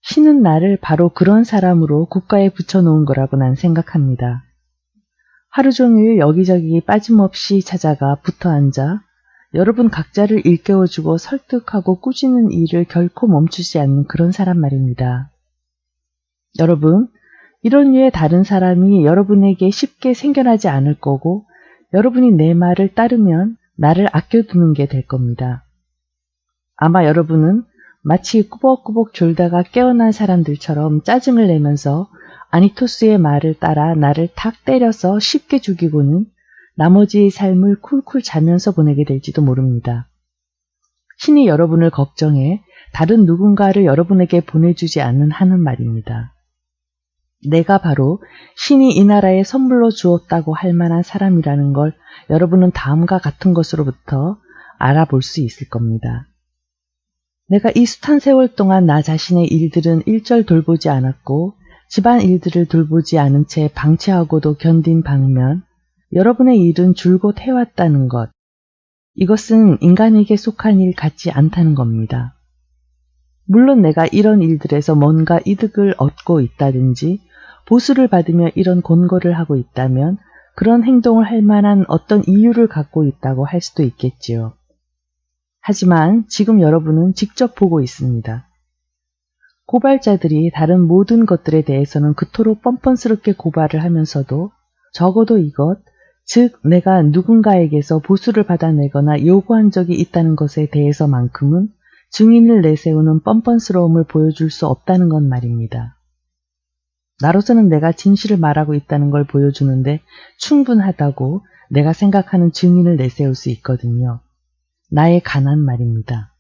신은 나를 바로 그런 사람으로 국가에 붙여놓은 거라고 난 생각합니다. 하루 종일 여기저기 빠짐없이 찾아가 붙어앉아 여러분 각자를 일깨워주고 설득하고 꾸짖는 일을 결코 멈추지 않는 그런 사람 말입니다. 여러분, 이런 류의 다른 사람이 여러분에게 쉽게 생겨나지 않을 거고 여러분이 내 말을 따르면 나를 아껴두는 게 될 겁니다. 아마 여러분은 마치 꾸벅꾸벅 졸다가 깨어난 사람들처럼 짜증을 내면서 아니토스의 말을 따라 나를 탁 때려서 쉽게 죽이고는 나머지의 삶을 쿨쿨 자면서 보내게 될지도 모릅니다. 신이 여러분을 걱정해 다른 누군가를 여러분에게 보내주지 않는 한은 말입니다. 내가 바로 신이 이 나라에 선물로 주었다고 할 만한 사람이라는 걸 여러분은 다음과 같은 것으로부터 알아볼 수 있을 겁니다. 내가 이 숱한 세월 동안 나 자신의 일들은 일절 돌보지 않았고 집안 일들을 돌보지 않은 채 방치하고도 견딘 방면 여러분의 일은 줄곧 해왔다는 것, 이것은 인간에게 속한 일 같지 않다는 겁니다. 물론 내가 이런 일들에서 뭔가 이득을 얻고 있다든지 보수를 받으며 이런 권고를 하고 있다면 그런 행동을 할 만한 어떤 이유를 갖고 있다고 할 수도 있겠지요. 하지만 지금 여러분은 직접 보고 있습니다. 고발자들이 다른 모든 것들에 대해서는 그토록 뻔뻔스럽게 고발을 하면서도 적어도 이것, 즉 내가 누군가에게서 보수를 받아내거나 요구한 적이 있다는 것에 대해서만큼은 증인을 내세우는 뻔뻔스러움을 보여줄 수 없다는 건 말입니다. 나로서는 내가 진실을 말하고 있다는 걸 보여주는데 충분하다고 내가 생각하는 증인을 내세울 수 있거든요. 나의 가난 말입니다.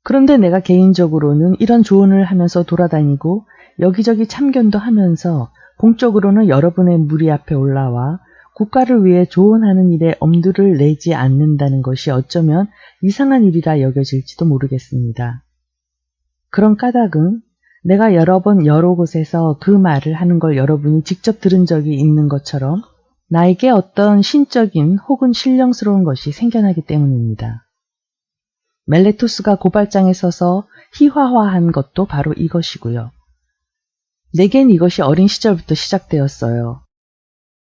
그런데 내가 개인적으로는 이런 조언을 하면서 돌아다니고 여기저기 참견도 하면서 공적으로는 여러분의 무리 앞에 올라와 국가를 위해 조언하는 일에 엄두를 내지 않는다는 것이 어쩌면 이상한 일이라 여겨질지도 모르겠습니다. 그런 까닭은 내가 여러 번 여러 곳에서 그 말을 하는 걸 여러분이 직접 들은 적이 있는 것처럼 나에게 어떤 신적인 혹은 신령스러운 것이 생겨나기 때문입니다. 멜레토스가 고발장에 서서 희화화한 것도 바로 이것이고요. 내겐 이것이 어린 시절부터 시작되었어요.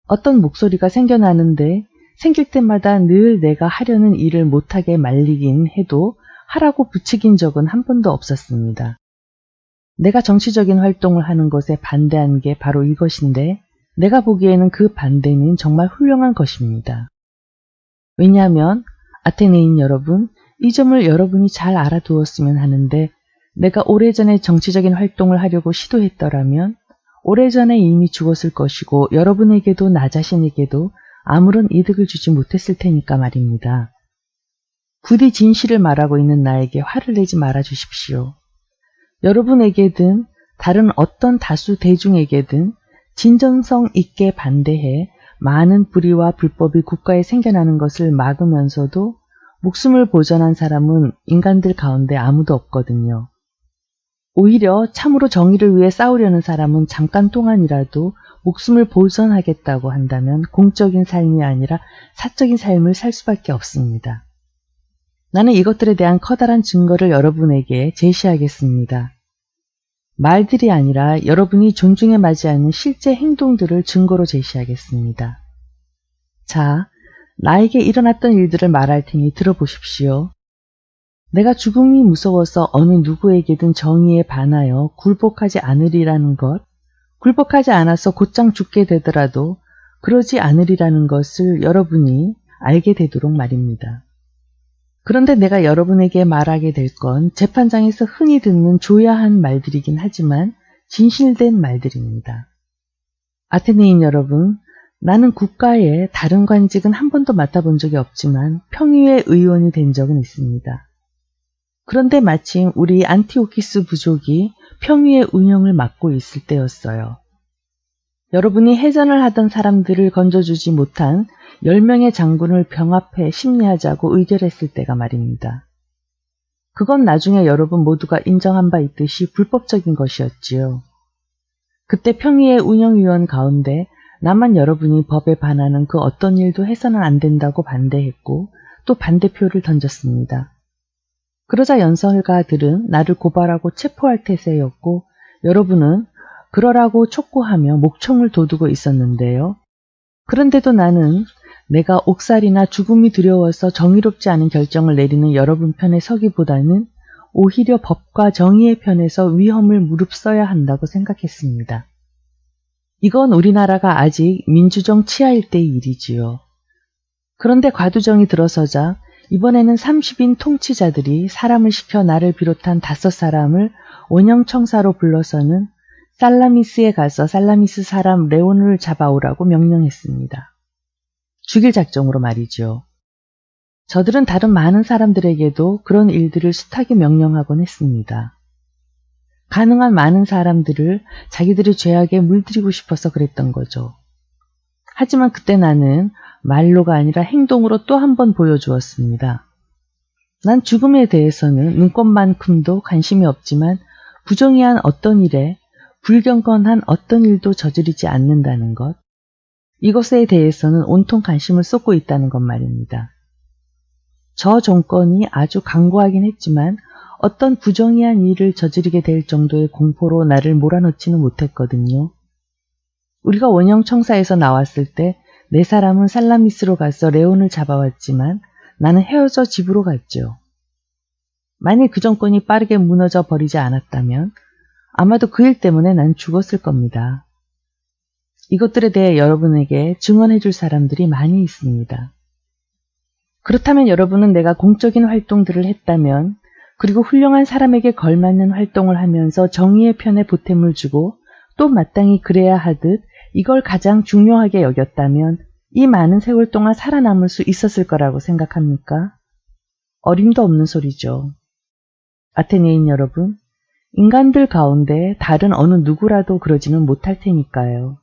어떤 목소리가 생겨나는데 생길 때마다 늘 내가 하려는 일을 못하게 말리긴 해도 하라고 부추긴 적은 한 번도 없었습니다. 내가 정치적인 활동을 하는 것에 반대한 게 바로 이것인데 내가 보기에는 그 반대는 정말 훌륭한 것입니다. 왜냐하면 아테네인 여러분, 이 점을 여러분이 잘 알아두었으면 하는데 내가 오래전에 정치적인 활동을 하려고 시도했더라면 오래전에 이미 죽었을 것이고 여러분에게도 나 자신에게도 아무런 이득을 주지 못했을 테니까 말입니다. 부디 진실을 말하고 있는 나에게 화를 내지 말아 주십시오. 여러분에게든 다른 어떤 다수 대중에게든 진정성 있게 반대해 많은 불의와 불법이 국가에 생겨나는 것을 막으면서도 목숨을 보전한 사람은 인간들 가운데 아무도 없거든요. 오히려 참으로 정의를 위해 싸우려는 사람은 잠깐 동안이라도 목숨을 보전하겠다고 한다면 공적인 삶이 아니라 사적인 삶을 살 수밖에 없습니다. 나는 이것들에 대한 커다란 증거를 여러분에게 제시하겠습니다. 말들이 아니라 여러분이 존중에 맞지 않는 실제 행동들을 증거로 제시하겠습니다. 자, 나에게 일어났던 일들을 말할 테니 들어보십시오. 내가 죽음이 무서워서 어느 누구에게든 정의에 반하여 굴복하지 않으리라는 것, 굴복하지 않아서 곧장 죽게 되더라도 그러지 않으리라는 것을 여러분이 알게 되도록 말입니다. 그런데 내가 여러분에게 말하게 될 건 재판장에서 흔히 듣는 조야한 말들이긴 하지만 진실된 말들입니다. 아테네인 여러분, 나는 국가의 다른 관직은 한 번도 맡아본 적이 없지만 평의회 의원이 된 적은 있습니다. 그런데 마침 우리 안티오키스 부족이 평의회 운영을 맡고 있을 때였어요. 여러분이 해전을 하던 사람들을 건져주지 못한 10명의 장군을 병합해 심리하자고 의결했을 때가 말입니다. 그건 나중에 여러분 모두가 인정한 바 있듯이 불법적인 것이었지요. 그때 평의회 운영위원 가운데 나만 여러분이 법에 반하는 그 어떤 일도 해서는 안 된다고 반대했고 또 반대표를 던졌습니다. 그러자 연설가들은 나를 고발하고 체포할 태세였고 여러분은 그러라고 촉구하며 목청을 돋우고 있었는데요. 그런데도 나는 내가 옥살이나 죽음이 두려워서 정의롭지 않은 결정을 내리는 여러분 편에 서기보다는 오히려 법과 정의의 편에서 위험을 무릅써야 한다고 생각했습니다. 이건 우리나라가 아직 민주정 치하일 때의 일이지요. 그런데 과두정이 들어서자 이번에는 30인 통치자들이 사람을 시켜 나를 비롯한 5사람을 원형청사로 불러서는 살라미스에 가서 살라미스 사람 레온을 잡아오라고 명령했습니다. 죽일 작정으로 말이죠. 저들은 다른 많은 사람들에게도 그런 일들을 숱하게 명령하곤 했습니다. 가능한 많은 사람들을 자기들의 죄악에 물들이고 싶어서 그랬던 거죠. 하지만 그때 나는 말로가 아니라 행동으로 또 한 번 보여주었습니다. 난 죽음에 대해서는 눈꼽만큼도 관심이 없지만 부정의한 어떤 일에 불경건한 어떤 일도 저지르지 않는다는 것, 이것에 대해서는 온통 관심을 쏟고 있다는 것 말입니다. 저 정권이 아주 강고하긴 했지만 어떤 부정의한 일을 저지르게 될 정도의 공포로 나를 몰아넣지는 못했거든요. 우리가 원형청사에서 나왔을 때 4사람은 살라미스로 가서 레온을 잡아왔지만 나는 헤어져 집으로 갔죠. 만일 그 정권이 빠르게 무너져 버리지 않았다면 아마도 그 일 때문에 난 죽었을 겁니다. 이것들에 대해 여러분에게 증언해 줄 사람들이 많이 있습니다. 그렇다면 여러분은 내가 공적인 활동들을 했다면 그리고 훌륭한 사람에게 걸맞는 활동을 하면서 정의의 편에 보탬을 주고 또 마땅히 그래야 하듯 이걸 가장 중요하게 여겼다면 이 많은 세월 동안 살아남을 수 있었을 거라고 생각합니까? 어림도 없는 소리죠. 아테네인 여러분, 인간들 가운데 다른 어느 누구라도 그러지는 못할 테니까요.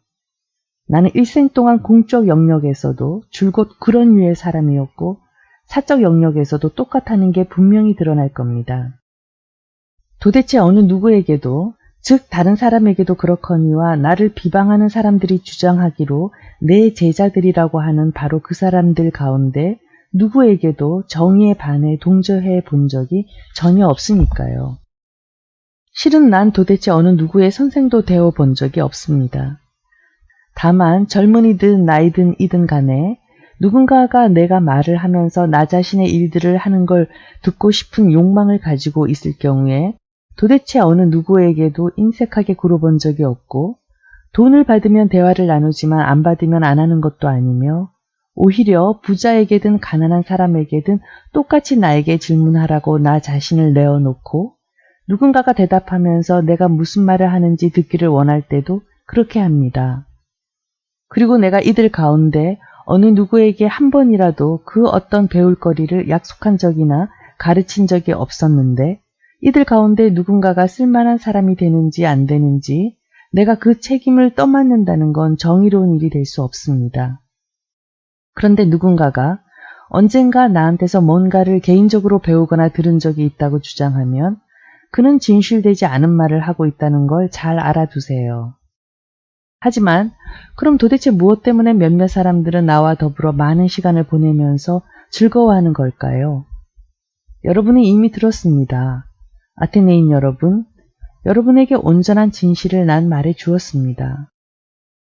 나는 일생 동안 공적 영역에서도 줄곧 그런 류의 사람이었고 사적 영역에서도 똑같다는 게 분명히 드러날 겁니다. 도대체 어느 누구에게도, 즉 다른 사람에게도 그렇거니와 나를 비방하는 사람들이 주장하기로 내 제자들이라고 하는 바로 그 사람들 가운데 누구에게도 정의에 반해 동조해 본 적이 전혀 없으니까요. 실은 난 도대체 어느 누구의 선생도 되어 본 적이 없습니다. 다만 젊은이든 나이든 이든 간에 누군가가 내가 말을 하면서 나 자신의 일들을 하는 걸 듣고 싶은 욕망을 가지고 있을 경우에 도대체 어느 누구에게도 인색하게 굴어본 적이 없고 돈을 받으면 대화를 나누지만 안 받으면 안 하는 것도 아니며 오히려 부자에게든 가난한 사람에게든 똑같이 나에게 질문하라고 나 자신을 내어놓고 누군가가 대답하면서 내가 무슨 말을 하는지 듣기를 원할 때도 그렇게 합니다. 그리고 내가 이들 가운데 어느 누구에게 한 번이라도 그 어떤 배울 거리를 약속한 적이나 가르친 적이 없었는데 이들 가운데 누군가가 쓸만한 사람이 되는지 안 되는지 내가 그 책임을 떠맡는다는 건 정의로운 일이 될 수 없습니다. 그런데 누군가가 언젠가 나한테서 뭔가를 개인적으로 배우거나 들은 적이 있다고 주장하면 그는 진실되지 않은 말을 하고 있다는 걸 잘 알아두세요. 하지만 그럼 도대체 무엇 때문에 몇몇 사람들은 나와 더불어 많은 시간을 보내면서 즐거워하는 걸까요? 여러분이 이미 들었습니다. 아테네인 여러분, 여러분에게 온전한 진실을 난 말해 주었습니다.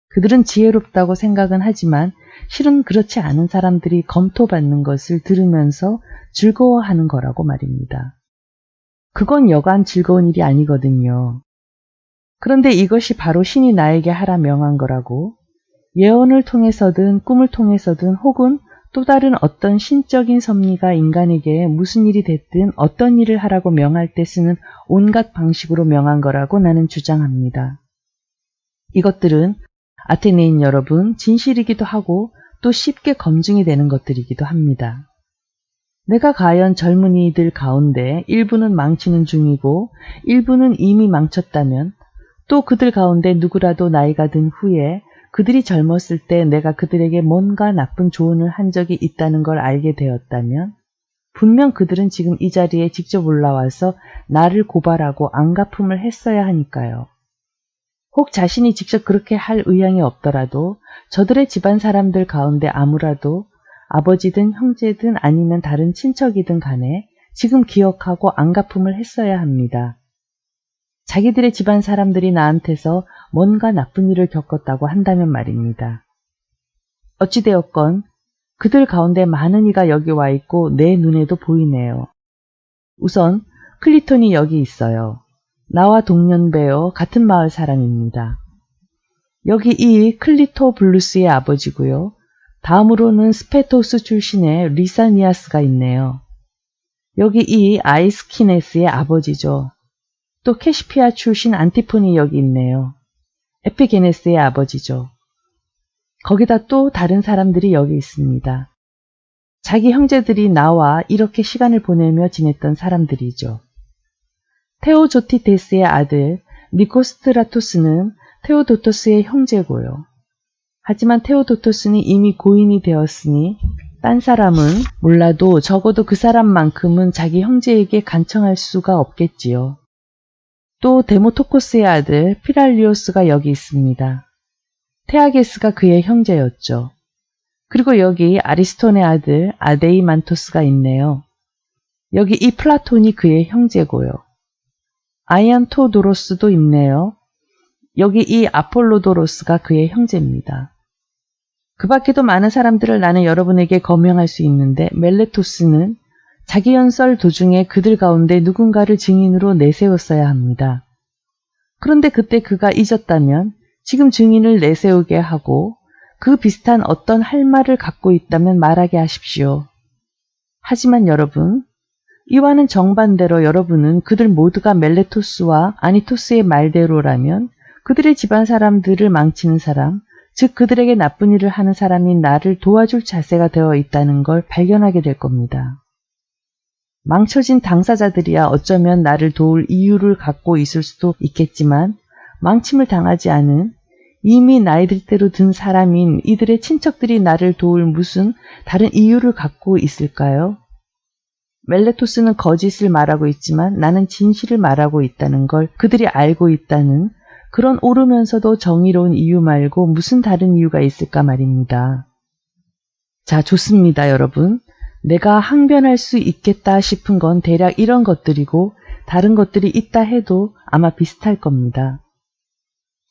그들은 지혜롭다고 생각은 하지만 실은 그렇지 않은 사람들이 검토받는 것을 들으면서 즐거워하는 거라고 말입니다. 그건 여간 즐거운 일이 아니거든요. 그런데 이것이 바로 신이 나에게 하라 명한 거라고 예언을 통해서든 꿈을 통해서든 혹은 또 다른 어떤 신적인 섭리가 인간에게 무슨 일이 됐든 어떤 일을 하라고 명할 때 쓰는 온갖 방식으로 명한 거라고 나는 주장합니다. 이것들은 아테네인 여러분 진실이기도 하고 또 쉽게 검증이 되는 것들이기도 합니다. 내가 과연 젊은이들 가운데 일부는 망치는 중이고 일부는 이미 망쳤다면 또 그들 가운데 누구라도 나이가 든 후에 그들이 젊었을 때 내가 그들에게 뭔가 나쁜 조언을 한 적이 있다는 걸 알게 되었다면 분명 그들은 지금 이 자리에 직접 올라와서 나를 고발하고 안갚음을 했어야 하니까요. 혹 자신이 직접 그렇게 할 의향이 없더라도 저들의 집안 사람들 가운데 아무라도 아버지든 형제든 아니면 다른 친척이든 간에 지금 기억하고 안갚음을 했어야 합니다. 자기들의 집안 사람들이 나한테서 뭔가 나쁜 일을 겪었다고 한다면 말입니다. 어찌되었건 그들 가운데 많은 이가 여기 와 있고 내 눈에도 보이네요. 우선 클리톤이 여기 있어요. 나와 동년배여 같은 마을 사람입니다. 여기 이 클리토블루스의 아버지고요. 다음으로는 스페토스 출신의 리사니아스가 있네요. 여기 이 아이스키네스의 아버지죠. 또 캐시피아 출신 안티폰이 여기 있네요. 에피게네스의 아버지죠. 거기다 또 다른 사람들이 여기 있습니다. 자기 형제들이 나와 이렇게 시간을 보내며 지냈던 사람들이죠. 테오조티테스의 아들 니코스트라토스는 테오도토스의 형제고요. 하지만 테오도토스는 이미 고인이 되었으니 딴 사람은 몰라도 적어도 그 사람만큼은 자기 형제에게 간청할 수가 없겠지요. 또 데모토코스의 아들 피랄리오스가 여기 있습니다. 테아게스가 그의 형제였죠. 그리고 여기 아리스톤의 아들 아데이만토스가 있네요. 여기 이 플라톤이 그의 형제고요. 아이안토도로스도 있네요. 여기 이 아폴로도로스가 그의 형제입니다. 그 밖에도 많은 사람들을 나는 여러분에게 거명할 수 있는데 멜레토스는 자기 연설 도중에 그들 가운데 누군가를 증인으로 내세웠어야 합니다. 그런데 그때 그가 잊었다면 지금 증인을 내세우게 하고 그 비슷한 어떤 할 말을 갖고 있다면 말하게 하십시오. 하지만 여러분, 이와는 정반대로 여러분은 그들 모두가 멜레토스와 아니토스의 말대로라면 그들의 집안 사람들을 망치는 사람, 즉 그들에게 나쁜 일을 하는 사람이 나를 도와줄 자세가 되어 있다는 걸 발견하게 될 겁니다. 망쳐진 당사자들이야 어쩌면 나를 도울 이유를 갖고 있을 수도 있겠지만 망침을 당하지 않은 이미 나이들대로 든 사람인 이들의 친척들이 나를 도울 무슨 다른 이유를 갖고 있을까요? 멜레토스는 거짓을 말하고 있지만 나는 진실을 말하고 있다는 걸 그들이 알고 있다는 그런 옳으면서도 정의로운 이유 말고 무슨 다른 이유가 있을까 말입니다. 자, 좋습니다, 여러분. 내가 항변할 수 있겠다 싶은 건 대략 이런 것들이고 다른 것들이 있다 해도 아마 비슷할 겁니다.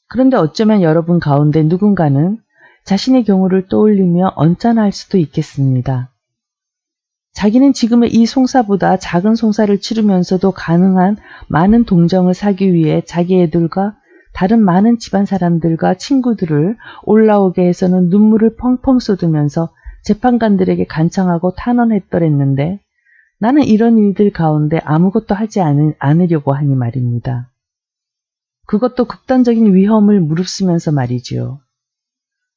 그런데 어쩌면 여러분 가운데 누군가는 자신의 경우를 떠올리며 언짢아할 수도 있겠습니다. 자기는 지금의 이 송사보다 작은 송사를 치르면서도 가능한 많은 동정을 사기 위해 자기 애들과 다른 많은 집안 사람들과 친구들을 올라오게 해서는 눈물을 펑펑 쏟으면서 재판관들에게 간청하고 탄원했더랬는데 나는 이런 일들 가운데 아무것도 하지 않으려고 하니 말입니다. 그것도 극단적인 위험을 무릅쓰면서 말이지요.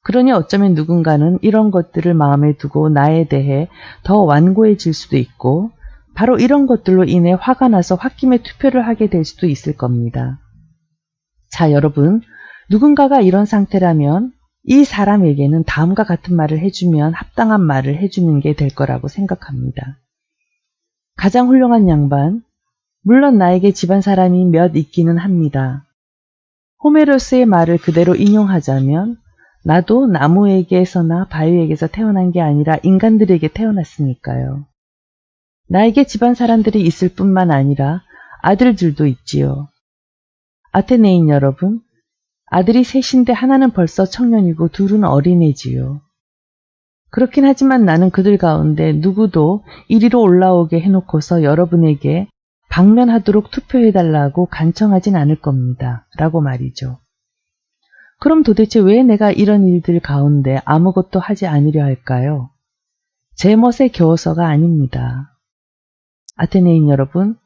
그러니 어쩌면 누군가는 이런 것들을 마음에 두고 나에 대해 더 완고해질 수도 있고 바로 이런 것들로 인해 화가 나서 홧김에 투표를 하게 될 수도 있을 겁니다. 자, 여러분, 누군가가 이런 상태라면 이 사람에게는 다음과 같은 말을 해주면 합당한 말을 해주는 게 될 거라고 생각합니다. 가장 훌륭한 양반, 물론 나에게 집안 사람이 몇 있기는 합니다. 호메로스의 말을 그대로 인용하자면 나도 나무에게서나 바위에게서 태어난 게 아니라 인간들에게 태어났으니까요. 나에게 집안 사람들이 있을 뿐만 아니라 아들들도 있지요. 아테네인 여러분, 아들이 셋인데 하나는 벌써 청년이고 둘은 어린애지요. 그렇긴 하지만 나는 그들 가운데 누구도 이리로 올라오게 해놓고서 여러분에게 방면하도록 투표해달라고 간청하진 않을 겁니다. 라고 말이죠. 그럼 도대체 왜 내가 이런 일들 가운데 아무것도 하지 않으려 할까요? 제 멋에 겨워서가 아닙니다. 아테네인 여러분,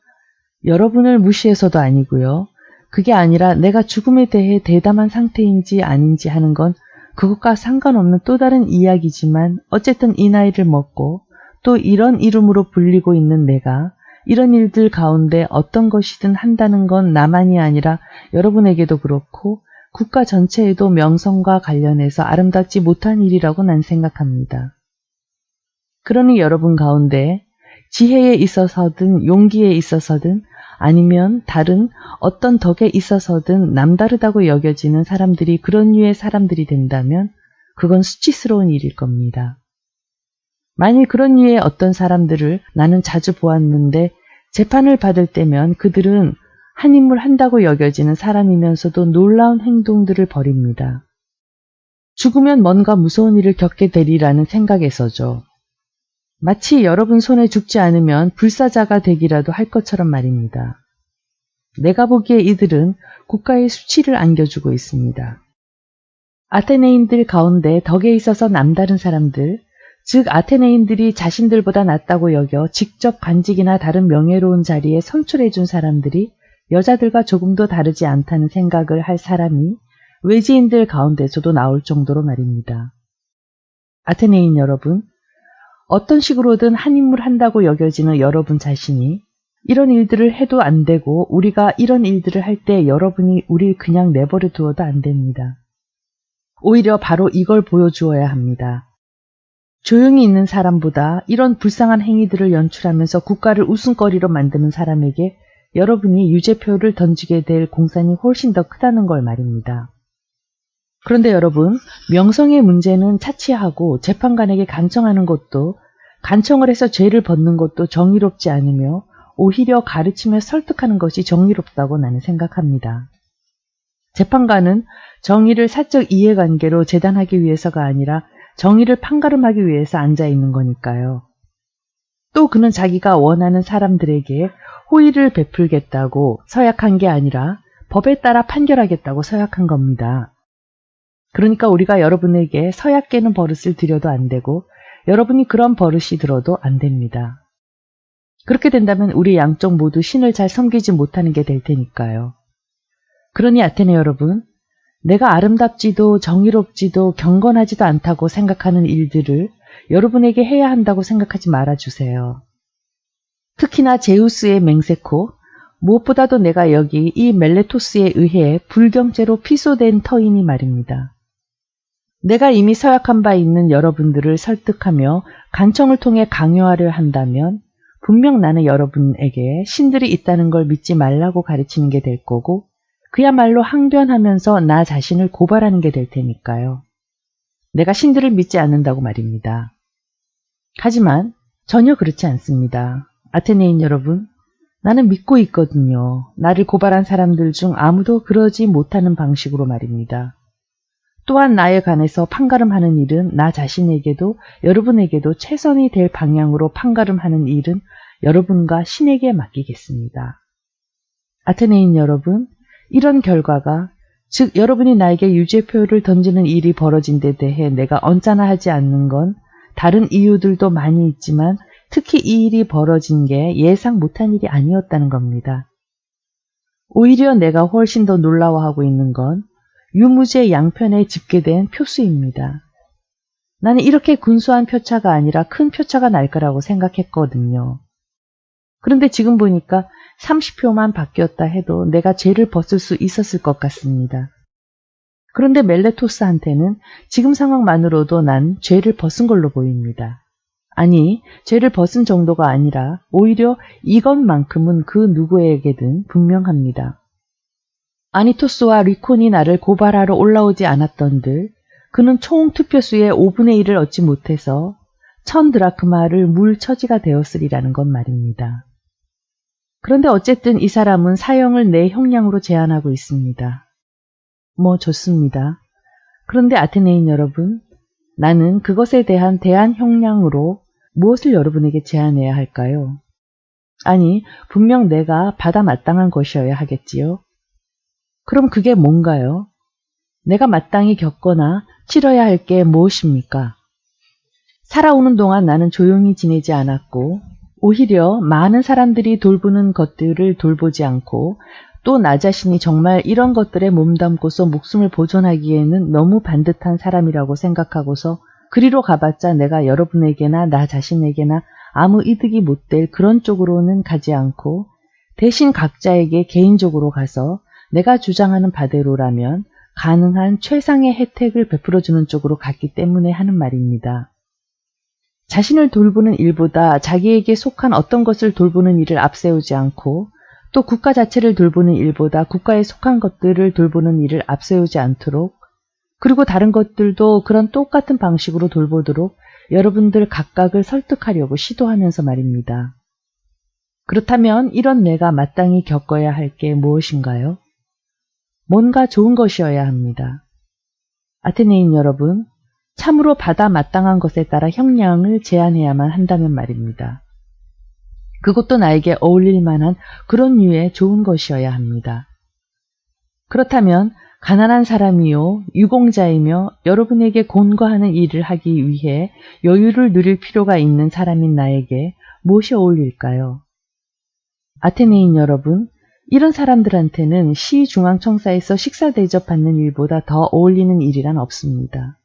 여러분을 무시해서도 아니고요. 그게 아니라 내가 죽음에 대해 대담한 상태인지 아닌지 하는 건 그것과 상관없는 또 다른 이야기지만 어쨌든 이 나이를 먹고 또 이런 이름으로 불리고 있는 내가 이런 일들 가운데 어떤 것이든 한다는 건 나만이 아니라 여러분에게도 그렇고 국가 전체에도 명성과 관련해서 아름답지 못한 일이라고 난 생각합니다. 그러니 여러분 가운데 지혜에 있어서든 용기에 있어서든 아니면 다른 어떤 덕에 있어서든 남다르다고 여겨지는 사람들이 그런 류의 사람들이 된다면 그건 수치스러운 일일 겁니다. 만일 그런 류의 어떤 사람들을 나는 자주 보았는데 재판을 받을 때면 그들은 한 인물 한다고 여겨지는 사람이면서도 놀라운 행동들을 벌입니다. 죽으면 뭔가 무서운 일을 겪게 되리라는 생각에서죠. 마치 여러분 손에 죽지 않으면 불사자가 되기라도 할 것처럼 말입니다. 내가 보기에 이들은 국가의 수치를 안겨주고 있습니다. 아테네인들 가운데 덕에 있어서 남다른 사람들, 즉 아테네인들이 자신들보다 낫다고 여겨 직접 관직이나 다른 명예로운 자리에 선출해준 사람들이 여자들과 조금도 다르지 않다는 생각을 할 사람이 외지인들 가운데서도 나올 정도로 말입니다. 아테네인 여러분, 어떤 식으로든 한 인물 한다고 여겨지는 여러분 자신이 이런 일들을 해도 안 되고 우리가 이런 일들을 할 때 여러분이 우릴 그냥 내버려 두어도 안 됩니다. 오히려 바로 이걸 보여주어야 합니다. 조용히 있는 사람보다 이런 불쌍한 행위들을 연출하면서 국가를 웃음거리로 만드는 사람에게 여러분이 유죄표를 던지게 될 공산이 훨씬 더 크다는 걸 말입니다. 그런데 여러분, 명성의 문제는 차치하고 재판관에게 간청하는 것도 간청을 해서 죄를 벗는 것도 정의롭지 않으며 오히려 가르치며 설득하는 것이 정의롭다고 나는 생각합니다. 재판관은 정의를 사적 이해관계로 재단하기 위해서가 아니라 정의를 판가름하기 위해서 앉아있는 거니까요. 또 그는 자기가 원하는 사람들에게 호의를 베풀겠다고 서약한 게 아니라 법에 따라 판결하겠다고 서약한 겁니다. 그러니까 우리가 여러분에게 서약 깨는 버릇을 들여도 안 되고 여러분이 그런 버릇이 들어도 안 됩니다. 그렇게 된다면 우리 양쪽 모두 신을 잘 섬기지 못하는 게 될 테니까요. 그러니 아테네 여러분, 내가 아름답지도 정의롭지도 경건하지도 않다고 생각하는 일들을 여러분에게 해야 한다고 생각하지 말아주세요. 특히나 제우스의 맹세코, 무엇보다도 내가 여기 이 멜레토스에 의해 불경죄로 피소된 터이니 말입니다. 내가 이미 서약한 바 있는 여러분들을 설득하며 간청을 통해 강요하려 한다면 분명 나는 여러분에게 신들이 있다는 걸 믿지 말라고 가르치는 게 될 거고 그야말로 항변하면서 나 자신을 고발하는 게 될 테니까요. 내가 신들을 믿지 않는다고 말입니다. 하지만 전혀 그렇지 않습니다. 아테네인 여러분, 나는 믿고 있거든요. 나를 고발한 사람들 중 아무도 그러지 못하는 방식으로 말입니다. 또한 나에 관해서 판가름하는 일은 나 자신에게도 여러분에게도 최선이 될 방향으로 판가름하는 일은 여러분과 신에게 맡기겠습니다. 아테네인 여러분, 이런 결과가 즉 여러분이 나에게 유죄표를 던지는 일이 벌어진 데 대해 내가 언짢아 하지 않는 건 다른 이유들도 많이 있지만 특히 이 일이 벌어진 게 예상 못한 일이 아니었다는 겁니다. 오히려 내가 훨씬 더 놀라워하고 있는 건 유무죄 양편에 집계된 표수입니다. 나는 이렇게 근소한 표차가 아니라 큰 표차가 날 거라고 생각했거든요. 그런데 지금 보니까 30표만 바뀌었다 해도 내가 죄를 벗을 수 있었을 것 같습니다. 그런데 멜레토스한테는 지금 상황만으로도 난 죄를 벗은 걸로 보입니다. 아니, 죄를 벗은 정도가 아니라 오히려 이것만큼은 그 누구에게든 분명합니다. 아니토스와 리콘이 나를 고발하러 올라오지 않았던들 그는 총 투표수의 5분의 1을 얻지 못해서 1000드라크마를 물 처지가 되었으리라는 것 말입니다. 그런데 어쨌든 이 사람은 사형을 내 형량으로 제한하고 있습니다. 뭐 좋습니다. 그런데 아테네인 여러분, 나는 그것에 대한 대안 형량으로 무엇을 여러분에게 제안해야 할까요? 아니, 분명 내가 받아 마땅한 것이어야 하겠지요. 그럼 그게 뭔가요? 내가 마땅히 겪거나 치러야 할 게 무엇입니까? 살아오는 동안 나는 조용히 지내지 않았고 오히려 많은 사람들이 돌보는 것들을 돌보지 않고 또 나 자신이 정말 이런 것들에 몸담고서 목숨을 보존하기에는 너무 반듯한 사람이라고 생각하고서 그리로 가봤자 내가 여러분에게나 나 자신에게나 아무 이득이 못 될 그런 쪽으로는 가지 않고 대신 각자에게 개인적으로 가서 내가 주장하는 바대로라면 가능한 최상의 혜택을 베풀어주는 쪽으로 갔기 때문에 하는 말입니다. 자신을 돌보는 일보다 자기에게 속한 어떤 것을 돌보는 일을 앞세우지 않고 또 국가 자체를 돌보는 일보다 국가에 속한 것들을 돌보는 일을 앞세우지 않도록 그리고 다른 것들도 그런 똑같은 방식으로 돌보도록 여러분들 각각을 설득하려고 시도하면서 말입니다. 그렇다면 이런 내가 마땅히 겪어야 할 게 무엇인가요? 뭔가 좋은 것이어야 합니다. 아테네인 여러분, 참으로 받아 마땅한 것에 따라 형량을 제한해야만 한다면 말입니다. 그것도 나에게 어울릴 만한 그런 류의 좋은 것이어야 합니다. 그렇다면 가난한 사람이요, 유공자이며 여러분에게 곤거하는 일을 하기 위해 여유를 누릴 필요가 있는 사람인 나에게 무엇이 어울릴까요? 아테네인 여러분, 이런 사람들한테는 시중앙청사에서 식사 대접받는 일보다 더 어울리는 일이란 없습니다.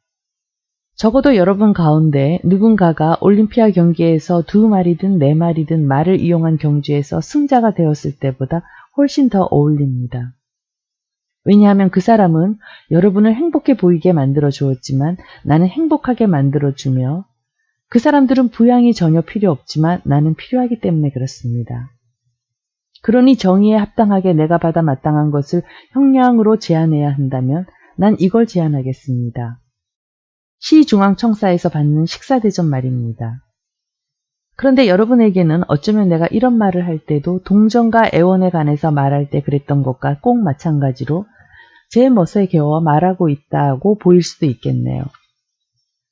적어도 여러분 가운데 누군가가 올림피아 경기에서 2마리든 4마리든 말을 이용한 경주에서 승자가 되었을 때보다 훨씬 더 어울립니다. 왜냐하면 그 사람은 여러분을 행복해 보이게 만들어 주었지만 나는 행복하게 만들어 주며 그 사람들은 부양이 전혀 필요 없지만 나는 필요하기 때문에 그렇습니다. 그러니 정의에 합당하게 내가 받아 마땅한 것을 형량으로 제한해야 한다면 난 이걸 제안하겠습니다. 시중앙청사에서 받는 식사대접 말입니다. 그런데 여러분에게는 어쩌면 내가 이런 말을 할 때도 동정과 애원에 관해서 말할 때 그랬던 것과 꼭 마찬가지로 제 멋에 겨워 말하고 있다고 보일 수도 있겠네요.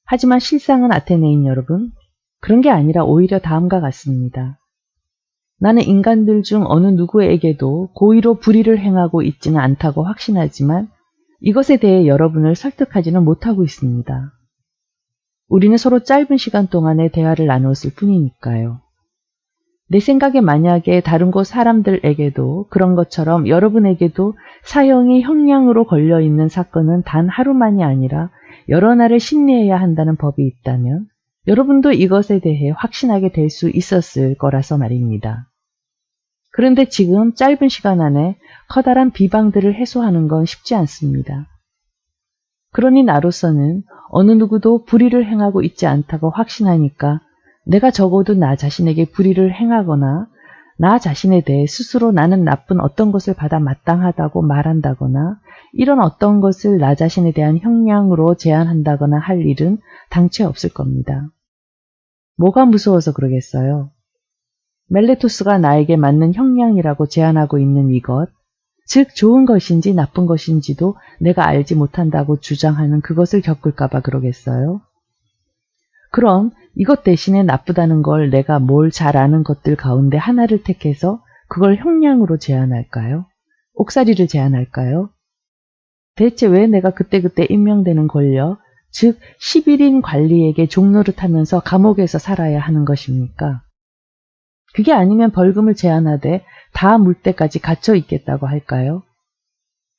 하지만 실상은 아테네인 여러분, 그런 게 아니라 오히려 다음과 같습니다. 나는 인간들 중 어느 누구에게도 고의로 불의를 행하고 있지는 않다고 확신하지만 이것에 대해 여러분을 설득하지는 못하고 있습니다. 우리는 서로 짧은 시간 동안의 대화를 나누었을 뿐이니까요. 내 생각에 만약에 다른 곳 사람들에게도 그런 것처럼 여러분에게도 사형이 형량으로 걸려있는 사건은 단 하루만이 아니라 여러 날을 심리해야 한다는 법이 있다면 여러분도 이것에 대해 확신하게 될 수 있었을 거라서 말입니다. 그런데 지금 짧은 시간 안에 커다란 비방들을 해소하는 건 쉽지 않습니다. 그러니 나로서는 어느 누구도 불의를 행하고 있지 않다고 확신하니까 내가 적어도 나 자신에게 불의를 행하거나 나 자신에 대해 스스로 나는 나쁜 어떤 것을 받아 마땅하다고 말한다거나 이런 어떤 것을 나 자신에 대한 형량으로 제한한다거나 할 일은 당최 없을 겁니다. 뭐가 무서워서 그러겠어요? 멜레토스가 나에게 맞는 형량이라고 제안하고 있는 이것, 즉 좋은 것인지 나쁜 것인지도 내가 알지 못한다고 주장하는 그것을 겪을까봐 그러겠어요? 그럼 이것 대신에 나쁘다는 걸 내가 뭘 잘 아는 것들 가운데 하나를 택해서 그걸 형량으로 제한할까요? 옥살이를 제한할까요? 대체 왜 내가 그때그때 임명되는 권력, 즉 11인 관리에게 종노릇하면서 감옥에서 살아야 하는 것입니까? 그게 아니면 벌금을 제한하되 다 물 때까지 갇혀 있겠다고 할까요?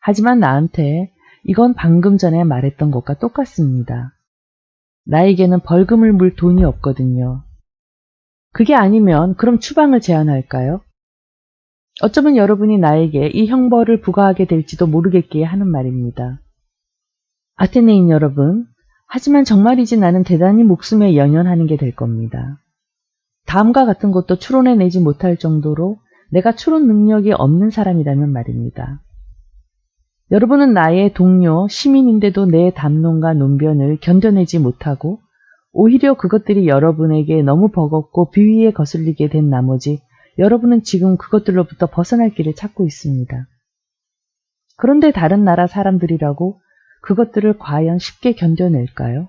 하지만 나한테 이건 방금 전에 말했던 것과 똑같습니다. 나에게는 벌금을 물 돈이 없거든요. 그게 아니면 그럼 추방을 제한할까요? 어쩌면 여러분이 나에게 이 형벌을 부과하게 될지도 모르겠기에 하는 말입니다. 아테네인 여러분, 하지만 정말이지 나는 대단히 목숨에 연연하는 게 될 겁니다. 다음과 같은 것도 추론해내지 못할 정도로 내가 추론 능력이 없는 사람이라면 말입니다. 여러분은 나의 동료, 시민인데도 내 담론과 논변을 견뎌내지 못하고 오히려 그것들이 여러분에게 너무 버겁고 비위에 거슬리게 된 나머지 여러분은 지금 그것들로부터 벗어날 길을 찾고 있습니다. 그런데 다른 나라 사람들이라고 그것들을 과연 쉽게 견뎌낼까요?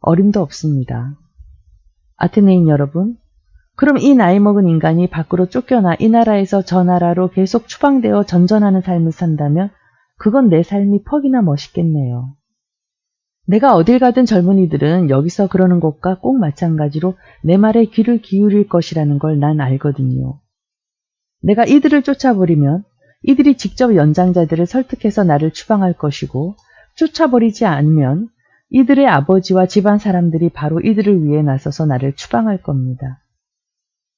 어림도 없습니다. 아테네인 여러분, 그럼 이 나이 먹은 인간이 밖으로 쫓겨나 이 나라에서 저 나라로 계속 추방되어 전전하는 삶을 산다면 그건 내 삶이 퍽이나 멋있겠네요. 내가 어딜 가든 젊은이들은 여기서 그러는 것과 꼭 마찬가지로 내 말에 귀를 기울일 것이라는 걸 난 알거든요. 내가 이들을 쫓아버리면 이들이 직접 연장자들을 설득해서 나를 추방할 것이고 쫓아버리지 않으면 이들의 아버지와 집안 사람들이 바로 이들을 위해 나서서 나를 추방할 겁니다.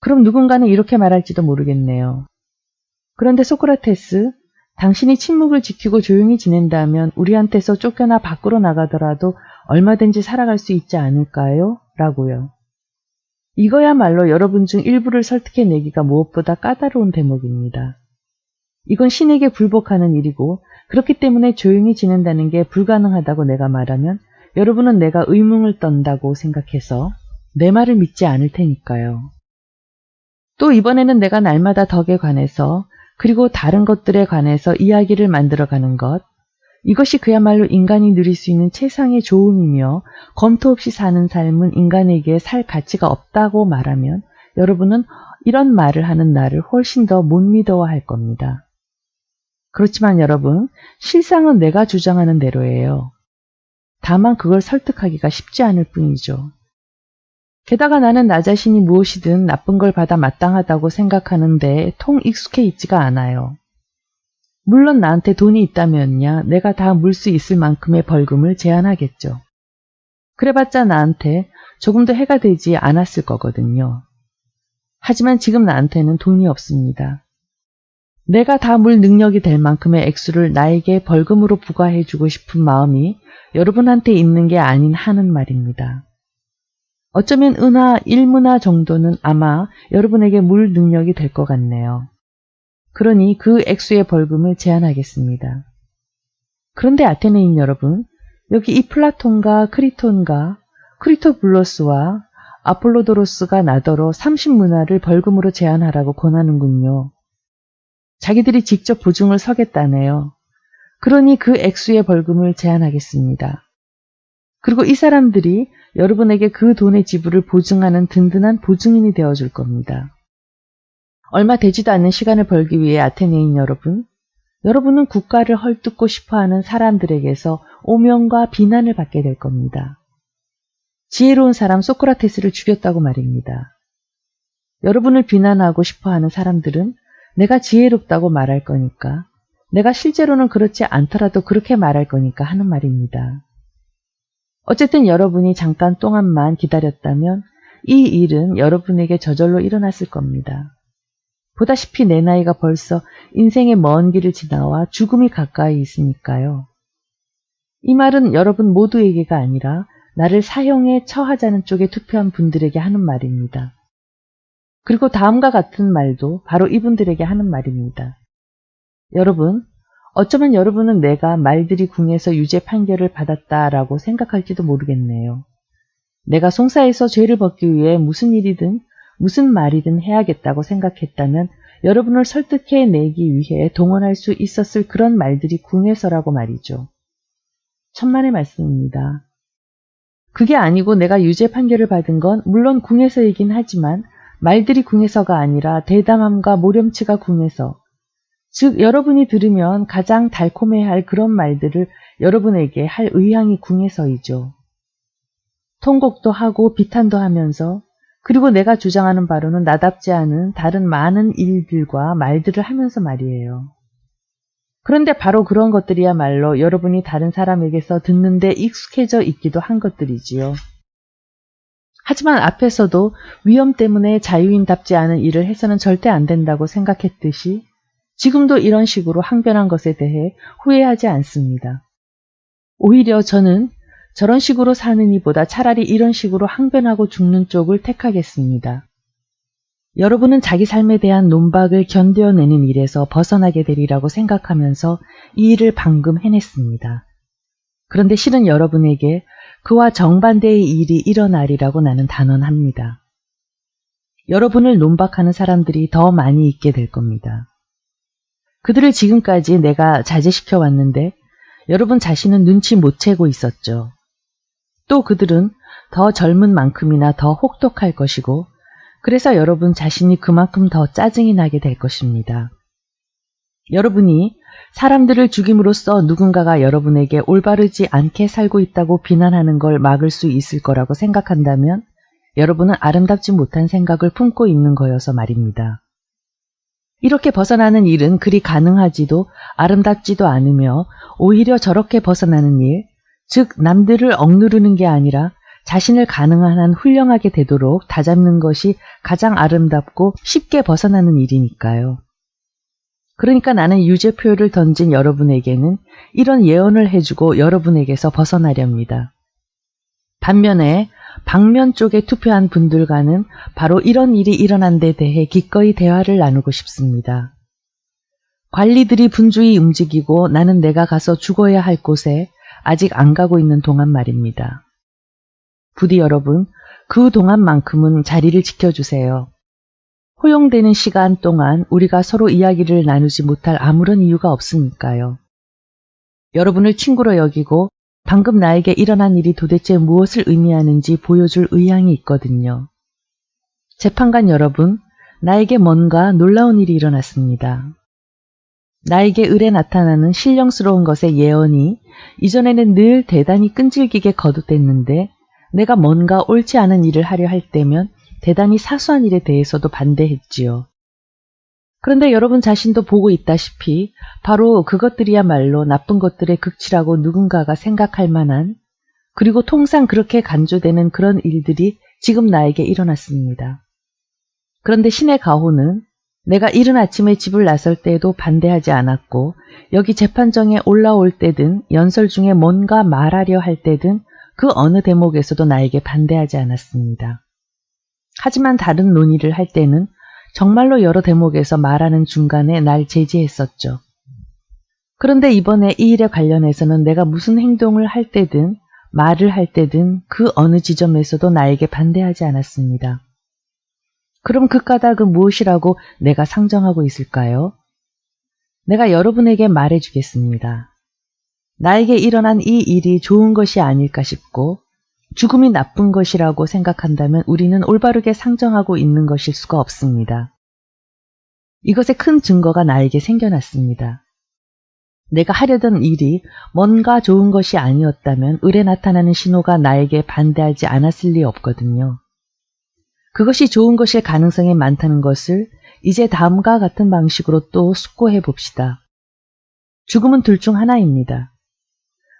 그럼 누군가는 이렇게 말할지도 모르겠네요. 그런데 소크라테스, 당신이 침묵을 지키고 조용히 지낸다면 우리한테서 쫓겨나 밖으로 나가더라도 얼마든지 살아갈 수 있지 않을까요? 라고요. 이거야말로 여러분 중 일부를 설득해내기가 무엇보다 까다로운 대목입니다. 이건 신에게 굴복하는 일이고 그렇기 때문에 조용히 지낸다는 게 불가능하다고 내가 말하면 여러분은 내가 의문을 떤다고 생각해서 내 말을 믿지 않을 테니까요. 또 이번에는 내가 날마다 덕에 관해서 그리고 다른 것들에 관해서 이야기를 만들어가는 것, 이것이 그야말로 인간이 누릴 수 있는 최상의 좋음이며 검토 없이 사는 삶은 인간에게 살 가치가 없다고 말하면 여러분은 이런 말을 하는 나를 훨씬 더 못 믿어할 겁니다. 그렇지만 여러분, 실상은 내가 주장하는 대로예요. 다만 그걸 설득하기가 쉽지 않을 뿐이죠. 게다가 나는 나 자신이 무엇이든 나쁜 걸 받아 마땅하다고 생각하는데 통 익숙해 있지가 않아요. 물론 나한테 돈이 있다면야 내가 다 물 수 있을 만큼의 벌금을 제한하겠죠. 그래봤자 나한테 조금도 해가 되지 않았을 거거든요. 하지만 지금 나한테는 돈이 없습니다. 내가 다 물 능력이 될 만큼의 액수를 나에게 벌금으로 부과해주고 싶은 마음이 여러분한테 있는 게 아닌 하는 말입니다. 어쩌면 은하 1문화 정도는 아마 여러분에게 물 능력이 될 것 같네요. 그러니 그 액수의 벌금을 제한하겠습니다. 그런데 아테네인 여러분, 여기 이 플라톤과 크리톤과 크리토블로스와 아폴로도로스가 나더러 30문화를 벌금으로 제한하라고 권하는군요. 자기들이 직접 보증을 서겠다네요. 그러니 그 액수의 벌금을 제한하겠습니다. 그리고 이 사람들이 여러분에게 그 돈의 지불을 보증하는 든든한 보증인이 되어줄 겁니다. 얼마 되지도 않는 시간을 벌기 위해 아테네인 여러분, 여러분은 국가를 헐뜯고 싶어하는 사람들에게서 오명과 비난을 받게 될 겁니다. 지혜로운 사람 소크라테스를 죽였다고 말입니다. 여러분을 비난하고 싶어하는 사람들은 내가 지혜롭다고 말할 거니까, 내가 실제로는 그렇지 않더라도 그렇게 말할 거니까 하는 말입니다. 어쨌든 여러분이 잠깐 동안만 기다렸다면 이 일은 여러분에게 저절로 일어났을 겁니다. 보다시피 내 나이가 벌써 인생의 먼 길을 지나와 죽음이 가까이 있으니까요. 이 말은 여러분 모두에게가 아니라 나를 사형에 처하자는 쪽에 투표한 분들에게 하는 말입니다. 그리고 다음과 같은 말도 바로 이분들에게 하는 말입니다. 여러분, 어쩌면 여러분은 내가 말들이 궁에서 유죄 판결을 받았다라고 생각할지도 모르겠네요. 내가 송사에서 죄를 벗기 위해 무슨 일이든 무슨 말이든 해야겠다고 생각했다면 여러분을 설득해내기 위해 동원할 수 있었을 그런 말들이 궁에서라고 말이죠. 천만의 말씀입니다. 그게 아니고 내가 유죄 판결을 받은 건 물론 궁에서이긴 하지만 말들이 궁에서가 아니라 대담함과 모렴치가 궁에서, 즉 여러분이 들으면 가장 달콤해할 그런 말들을 여러분에게 할 의향이 궁에서이죠. 통곡도 하고 비탄도 하면서, 그리고 내가 주장하는 바로는 나답지 않은 다른 많은 일들과 말들을 하면서 말이에요. 그런데 바로 그런 것들이야말로 여러분이 다른 사람에게서 듣는데 익숙해져 있기도 한 것들이지요. 하지만 앞에서도 위험 때문에 자유인답지 않은 일을 해서는 절대 안 된다고 생각했듯이 지금도 이런 식으로 항변한 것에 대해 후회하지 않습니다. 오히려 저는 저런 식으로 사는 이보다 차라리 이런 식으로 항변하고 죽는 쪽을 택하겠습니다. 여러분은 자기 삶에 대한 논박을 견뎌내는 일에서 벗어나게 되리라고 생각하면서 이 일을 방금 해냈습니다. 그런데 실은 여러분에게 그와 정반대의 일이 일어나리라고 나는 단언합니다. 여러분을 논박하는 사람들이 더 많이 있게 될 겁니다. 그들을 지금까지 내가 자제시켜 왔는데 여러분 자신은 눈치 못 채고 있었죠. 또 그들은 더 젊은 만큼이나 더 혹독할 것이고, 그래서 여러분 자신이 그만큼 더 짜증이 나게 될 것입니다. 여러분이 사람들을 죽임으로써 누군가가 여러분에게 올바르지 않게 살고 있다고 비난하는 걸 막을 수 있을 거라고 생각한다면 여러분은 아름답지 못한 생각을 품고 있는 거여서 말입니다. 이렇게 벗어나는 일은 그리 가능하지도 아름답지도 않으며 오히려 저렇게 벗어나는 일, 즉 남들을 억누르는 게 아니라 자신을 가능한 한 훌륭하게 되도록 다잡는 것이 가장 아름답고 쉽게 벗어나는 일이니까요. 그러니까 나는 유죄표를 던진 여러분에게는 이런 예언을 해주고 여러분에게서 벗어나렵니다. 반면에 방면 쪽에 투표한 분들과는 바로 이런 일이 일어난 데 대해 기꺼이 대화를 나누고 싶습니다. 관리들이 분주히 움직이고 나는 내가 가서 죽어야 할 곳에 아직 안 가고 있는 동안 말입니다. 부디 여러분, 그 동안만큼은 자리를 지켜주세요. 허용되는 시간 동안 우리가 서로 이야기를 나누지 못할 아무런 이유가 없으니까요. 여러분을 친구로 여기고 방금 나에게 일어난 일이 도대체 무엇을 의미하는지 보여줄 의향이 있거든요. 재판관 여러분, 나에게 뭔가 놀라운 일이 일어났습니다. 나에게 을에 나타나는 신령스러운 것의 예언이 이전에는 늘 대단히 끈질기게 거듭됐는데 내가 뭔가 옳지 않은 일을 하려 할 때면 대단히 사소한 일에 대해서도 반대했지요. 그런데 여러분 자신도 보고 있다시피 바로 그것들이야말로 나쁜 것들의 극치라고 누군가가 생각할 만한, 그리고 통상 그렇게 간주되는 그런 일들이 지금 나에게 일어났습니다. 그런데 신의 가호는 내가 이른 아침에 집을 나설 때에도 반대하지 않았고 여기 재판정에 올라올 때든 연설 중에 뭔가 말하려 할 때든 그 어느 대목에서도 나에게 반대하지 않았습니다. 하지만 다른 논의를 할 때는 정말로 여러 대목에서 말하는 중간에 날 제지했었죠. 그런데 이번에 이 일에 관련해서는 내가 무슨 행동을 할 때든 말을 할 때든 그 어느 지점에서도 나에게 반대하지 않았습니다. 그럼 그 까닭은 무엇이라고 내가 상정하고 있을까요? 내가 여러분에게 말해주겠습니다. 나에게 일어난 이 일이 좋은 것이 아닐까 싶고 죽음이 나쁜 것이라고 생각한다면 우리는 올바르게 상정하고 있는 것일 수가 없습니다. 이것의 큰 증거가 나에게 생겨났습니다. 내가 하려던 일이 뭔가 좋은 것이 아니었다면 을에 나타나는 신호가 나에게 반대하지 않았을 리 없거든요. 그것이 좋은 것일 가능성이 많다는 것을 이제 다음과 같은 방식으로 또 숙고해 봅시다. 죽음은 둘 중 하나입니다.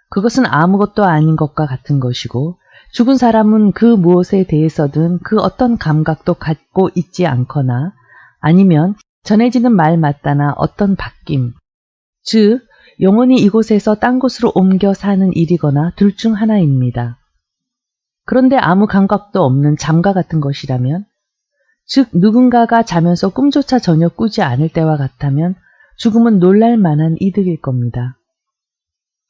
그것은 아무것도 아닌 것과 같은 것이고 죽은 사람은 그 무엇에 대해서든 그 어떤 감각도 갖고 있지 않거나 아니면 전해지는 말 맞다나 어떤 바뀜, 즉 영원히 이곳에서 딴 곳으로 옮겨 사는 일이거나 둘 중 하나입니다. 그런데 아무 감각도 없는 잠과 같은 것이라면, 즉 누군가가 자면서 꿈조차 전혀 꾸지 않을 때와 같다면 죽음은 놀랄 만한 이득일 겁니다.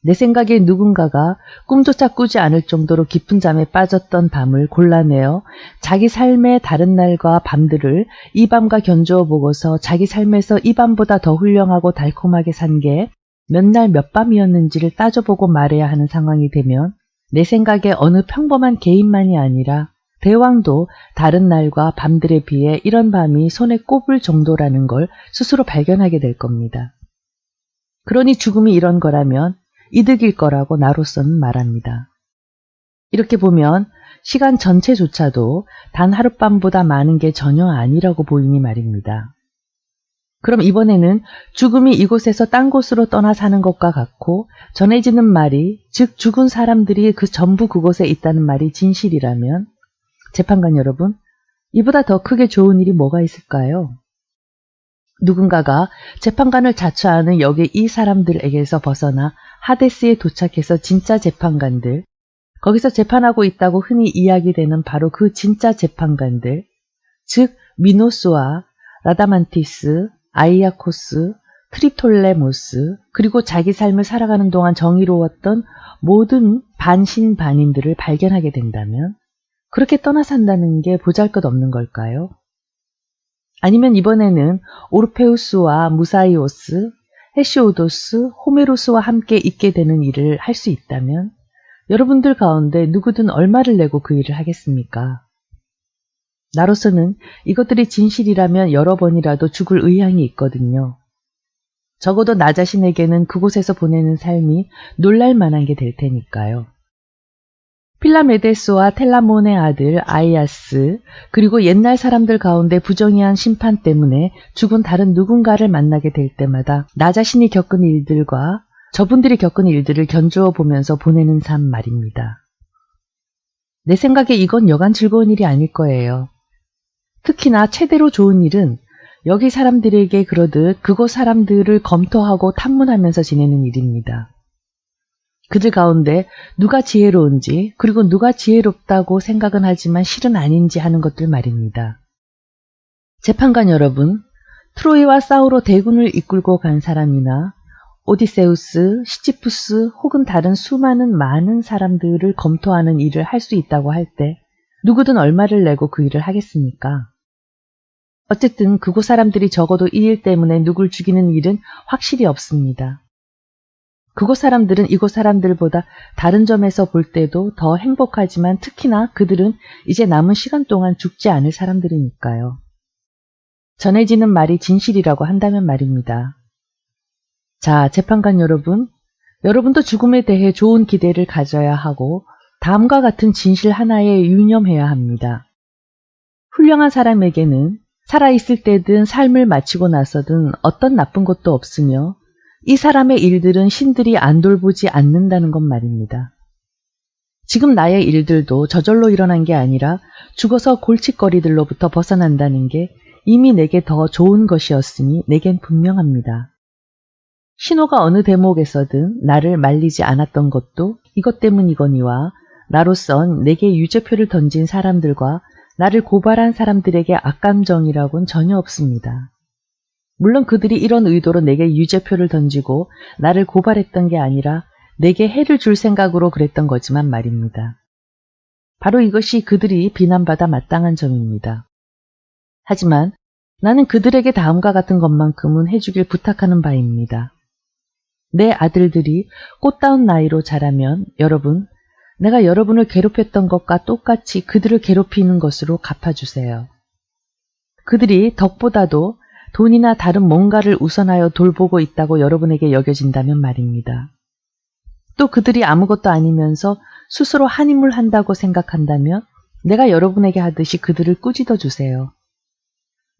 내 생각에 누군가가 꿈조차 꾸지 않을 정도로 깊은 잠에 빠졌던 밤을 골라내어 자기 삶의 다른 날과 밤들을 이 밤과 견주어 보고서 자기 삶에서 이 밤보다 더 훌륭하고 달콤하게 산 게 몇 날 몇 밤이었는지를 따져보고 말해야 하는 상황이 되면 내 생각에 어느 평범한 개인만이 아니라 대왕도 다른 날과 밤들에 비해 이런 밤이 손에 꼽을 정도라는 걸 스스로 발견하게 될 겁니다. 그러니 죽음이 이런 거라면 이득일 거라고 나로서는 말합니다. 이렇게 보면 시간 전체조차도 단 하룻밤보다 많은 게 전혀 아니라고 보이니 말입니다. 그럼 이번에는 죽음이 이곳에서 딴 곳으로 떠나 사는 것과 같고 전해지는 말이, 즉 죽은 사람들이 전부 그곳에 있다는 말이 진실이라면 재판관 여러분, 이보다 더 크게 좋은 일이 뭐가 있을까요? 누군가가 재판관을 자처하는 여기 이 사람들에게서 벗어나 하데스에 도착해서 진짜 재판관들, 거기서 재판하고 있다고 흔히 이야기되는 바로 그 진짜 재판관들, 즉 미노스와 라다만티스, 아이아코스, 트리톨레모스, 그리고 자기 삶을 살아가는 동안 정의로웠던 모든 반신반인들을 발견하게 된다면 그렇게 떠나 산다는 게 보잘것없는 걸까요? 아니면 이번에는 오르페우스와 무사이오스, 헤시오도스, 호메로스와 함께 있게 되는 일을 할 수 있다면 여러분들 가운데 누구든 얼마를 내고 그 일을 하겠습니까? 나로서는 이것들이 진실이라면 여러 번이라도 죽을 의향이 있거든요. 적어도 나 자신에게는 그곳에서 보내는 삶이 놀랄만한 게 될 테니까요. 필라메데스와 텔라몬의 아들 아이아스, 그리고 옛날 사람들 가운데 부정의한 심판 때문에 죽은 다른 누군가를 만나게 될 때마다 나 자신이 겪은 일들과 저분들이 겪은 일들을 견주어 보면서 보내는 삶 말입니다. 내 생각에 이건 여간 즐거운 일이 아닐 거예요. 특히나 최대로 좋은 일은 여기 사람들에게 그러듯 그곳 사람들을 검토하고 탐문하면서 지내는 일입니다. 그들 가운데 누가 지혜로운지, 그리고 누가 지혜롭다고 생각은 하지만 실은 아닌지 하는 것들 말입니다. 재판관 여러분, 트로이와 싸우러 대군을 이끌고 간 사람이나 오디세우스, 시지푸스 혹은 다른 많은 사람들을 검토하는 일을 할 수 있다고 할 때 누구든 얼마를 내고 그 일을 하겠습니까? 어쨌든 그곳 사람들이 적어도 이 일 때문에 누굴 죽이는 일은 확실히 없습니다. 그곳 사람들은 이곳 사람들보다 다른 점에서 볼 때도 더 행복하지만 특히나 그들은 이제 남은 시간 동안 죽지 않을 사람들이니까요. 전해지는 말이 진실이라고 한다면 말입니다. 자, 재판관 여러분, 여러분도 죽음에 대해 좋은 기대를 가져야 하고 다음과 같은 진실 하나에 유념해야 합니다. 훌륭한 사람에게는 살아있을 때든 삶을 마치고 나서든 어떤 나쁜 것도 없으며 이 사람의 일들은 신들이 안 돌보지 않는다는 것 말입니다. 지금 나의 일들도 저절로 일어난 게 아니라 죽어서 골칫거리들로부터 벗어난다는 게 이미 내게 더 좋은 것이었으니 내겐 분명합니다. 신호가 어느 대목에서든 나를 말리지 않았던 것도 이것 때문이거니와 나로선 내게 유죄표를 던진 사람들과 나를 고발한 사람들에게 악감정이라고는 전혀 없습니다. 물론 그들이 이런 의도로 내게 유죄표를 던지고 나를 고발했던 게 아니라 내게 해를 줄 생각으로 그랬던 거지만 말입니다. 바로 이것이 그들이 비난받아 마땅한 점입니다. 하지만 나는 그들에게 다음과 같은 것만큼은 해주길 부탁하는 바입니다. 내 아들들이 꽃다운 나이로 자라면 여러분, 내가 여러분을 괴롭혔던 것과 똑같이 그들을 괴롭히는 것으로 갚아주세요. 그들이 덕보다도 돈이나 다른 뭔가를 우선하여 돌보고 있다고 여러분에게 여겨진다면 말입니다. 또 그들이 아무것도 아니면서 스스로 한 힘을 한다고 생각한다면 내가 여러분에게 하듯이 그들을 꾸짖어 주세요.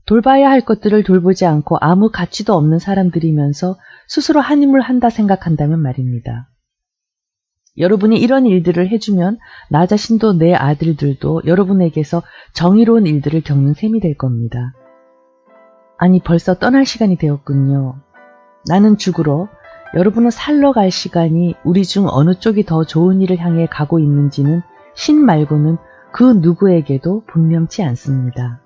돌봐야 할 것들을 돌보지 않고 아무 가치도 없는 사람들이면서 스스로 한 힘을 한다 생각한다면 말입니다. 여러분이 이런 일들을 해주면 나 자신도 내 아들들도 여러분에게서 정의로운 일들을 겪는 셈이 될 겁니다. 아니, 벌써 떠날 시간이 되었군요. 나는 죽으러, 여러분은 살러 갈 시간이 우리 중 어느 쪽이 더 좋은 일을 향해 가고 있는지는 신 말고는 그 누구에게도 분명치 않습니다.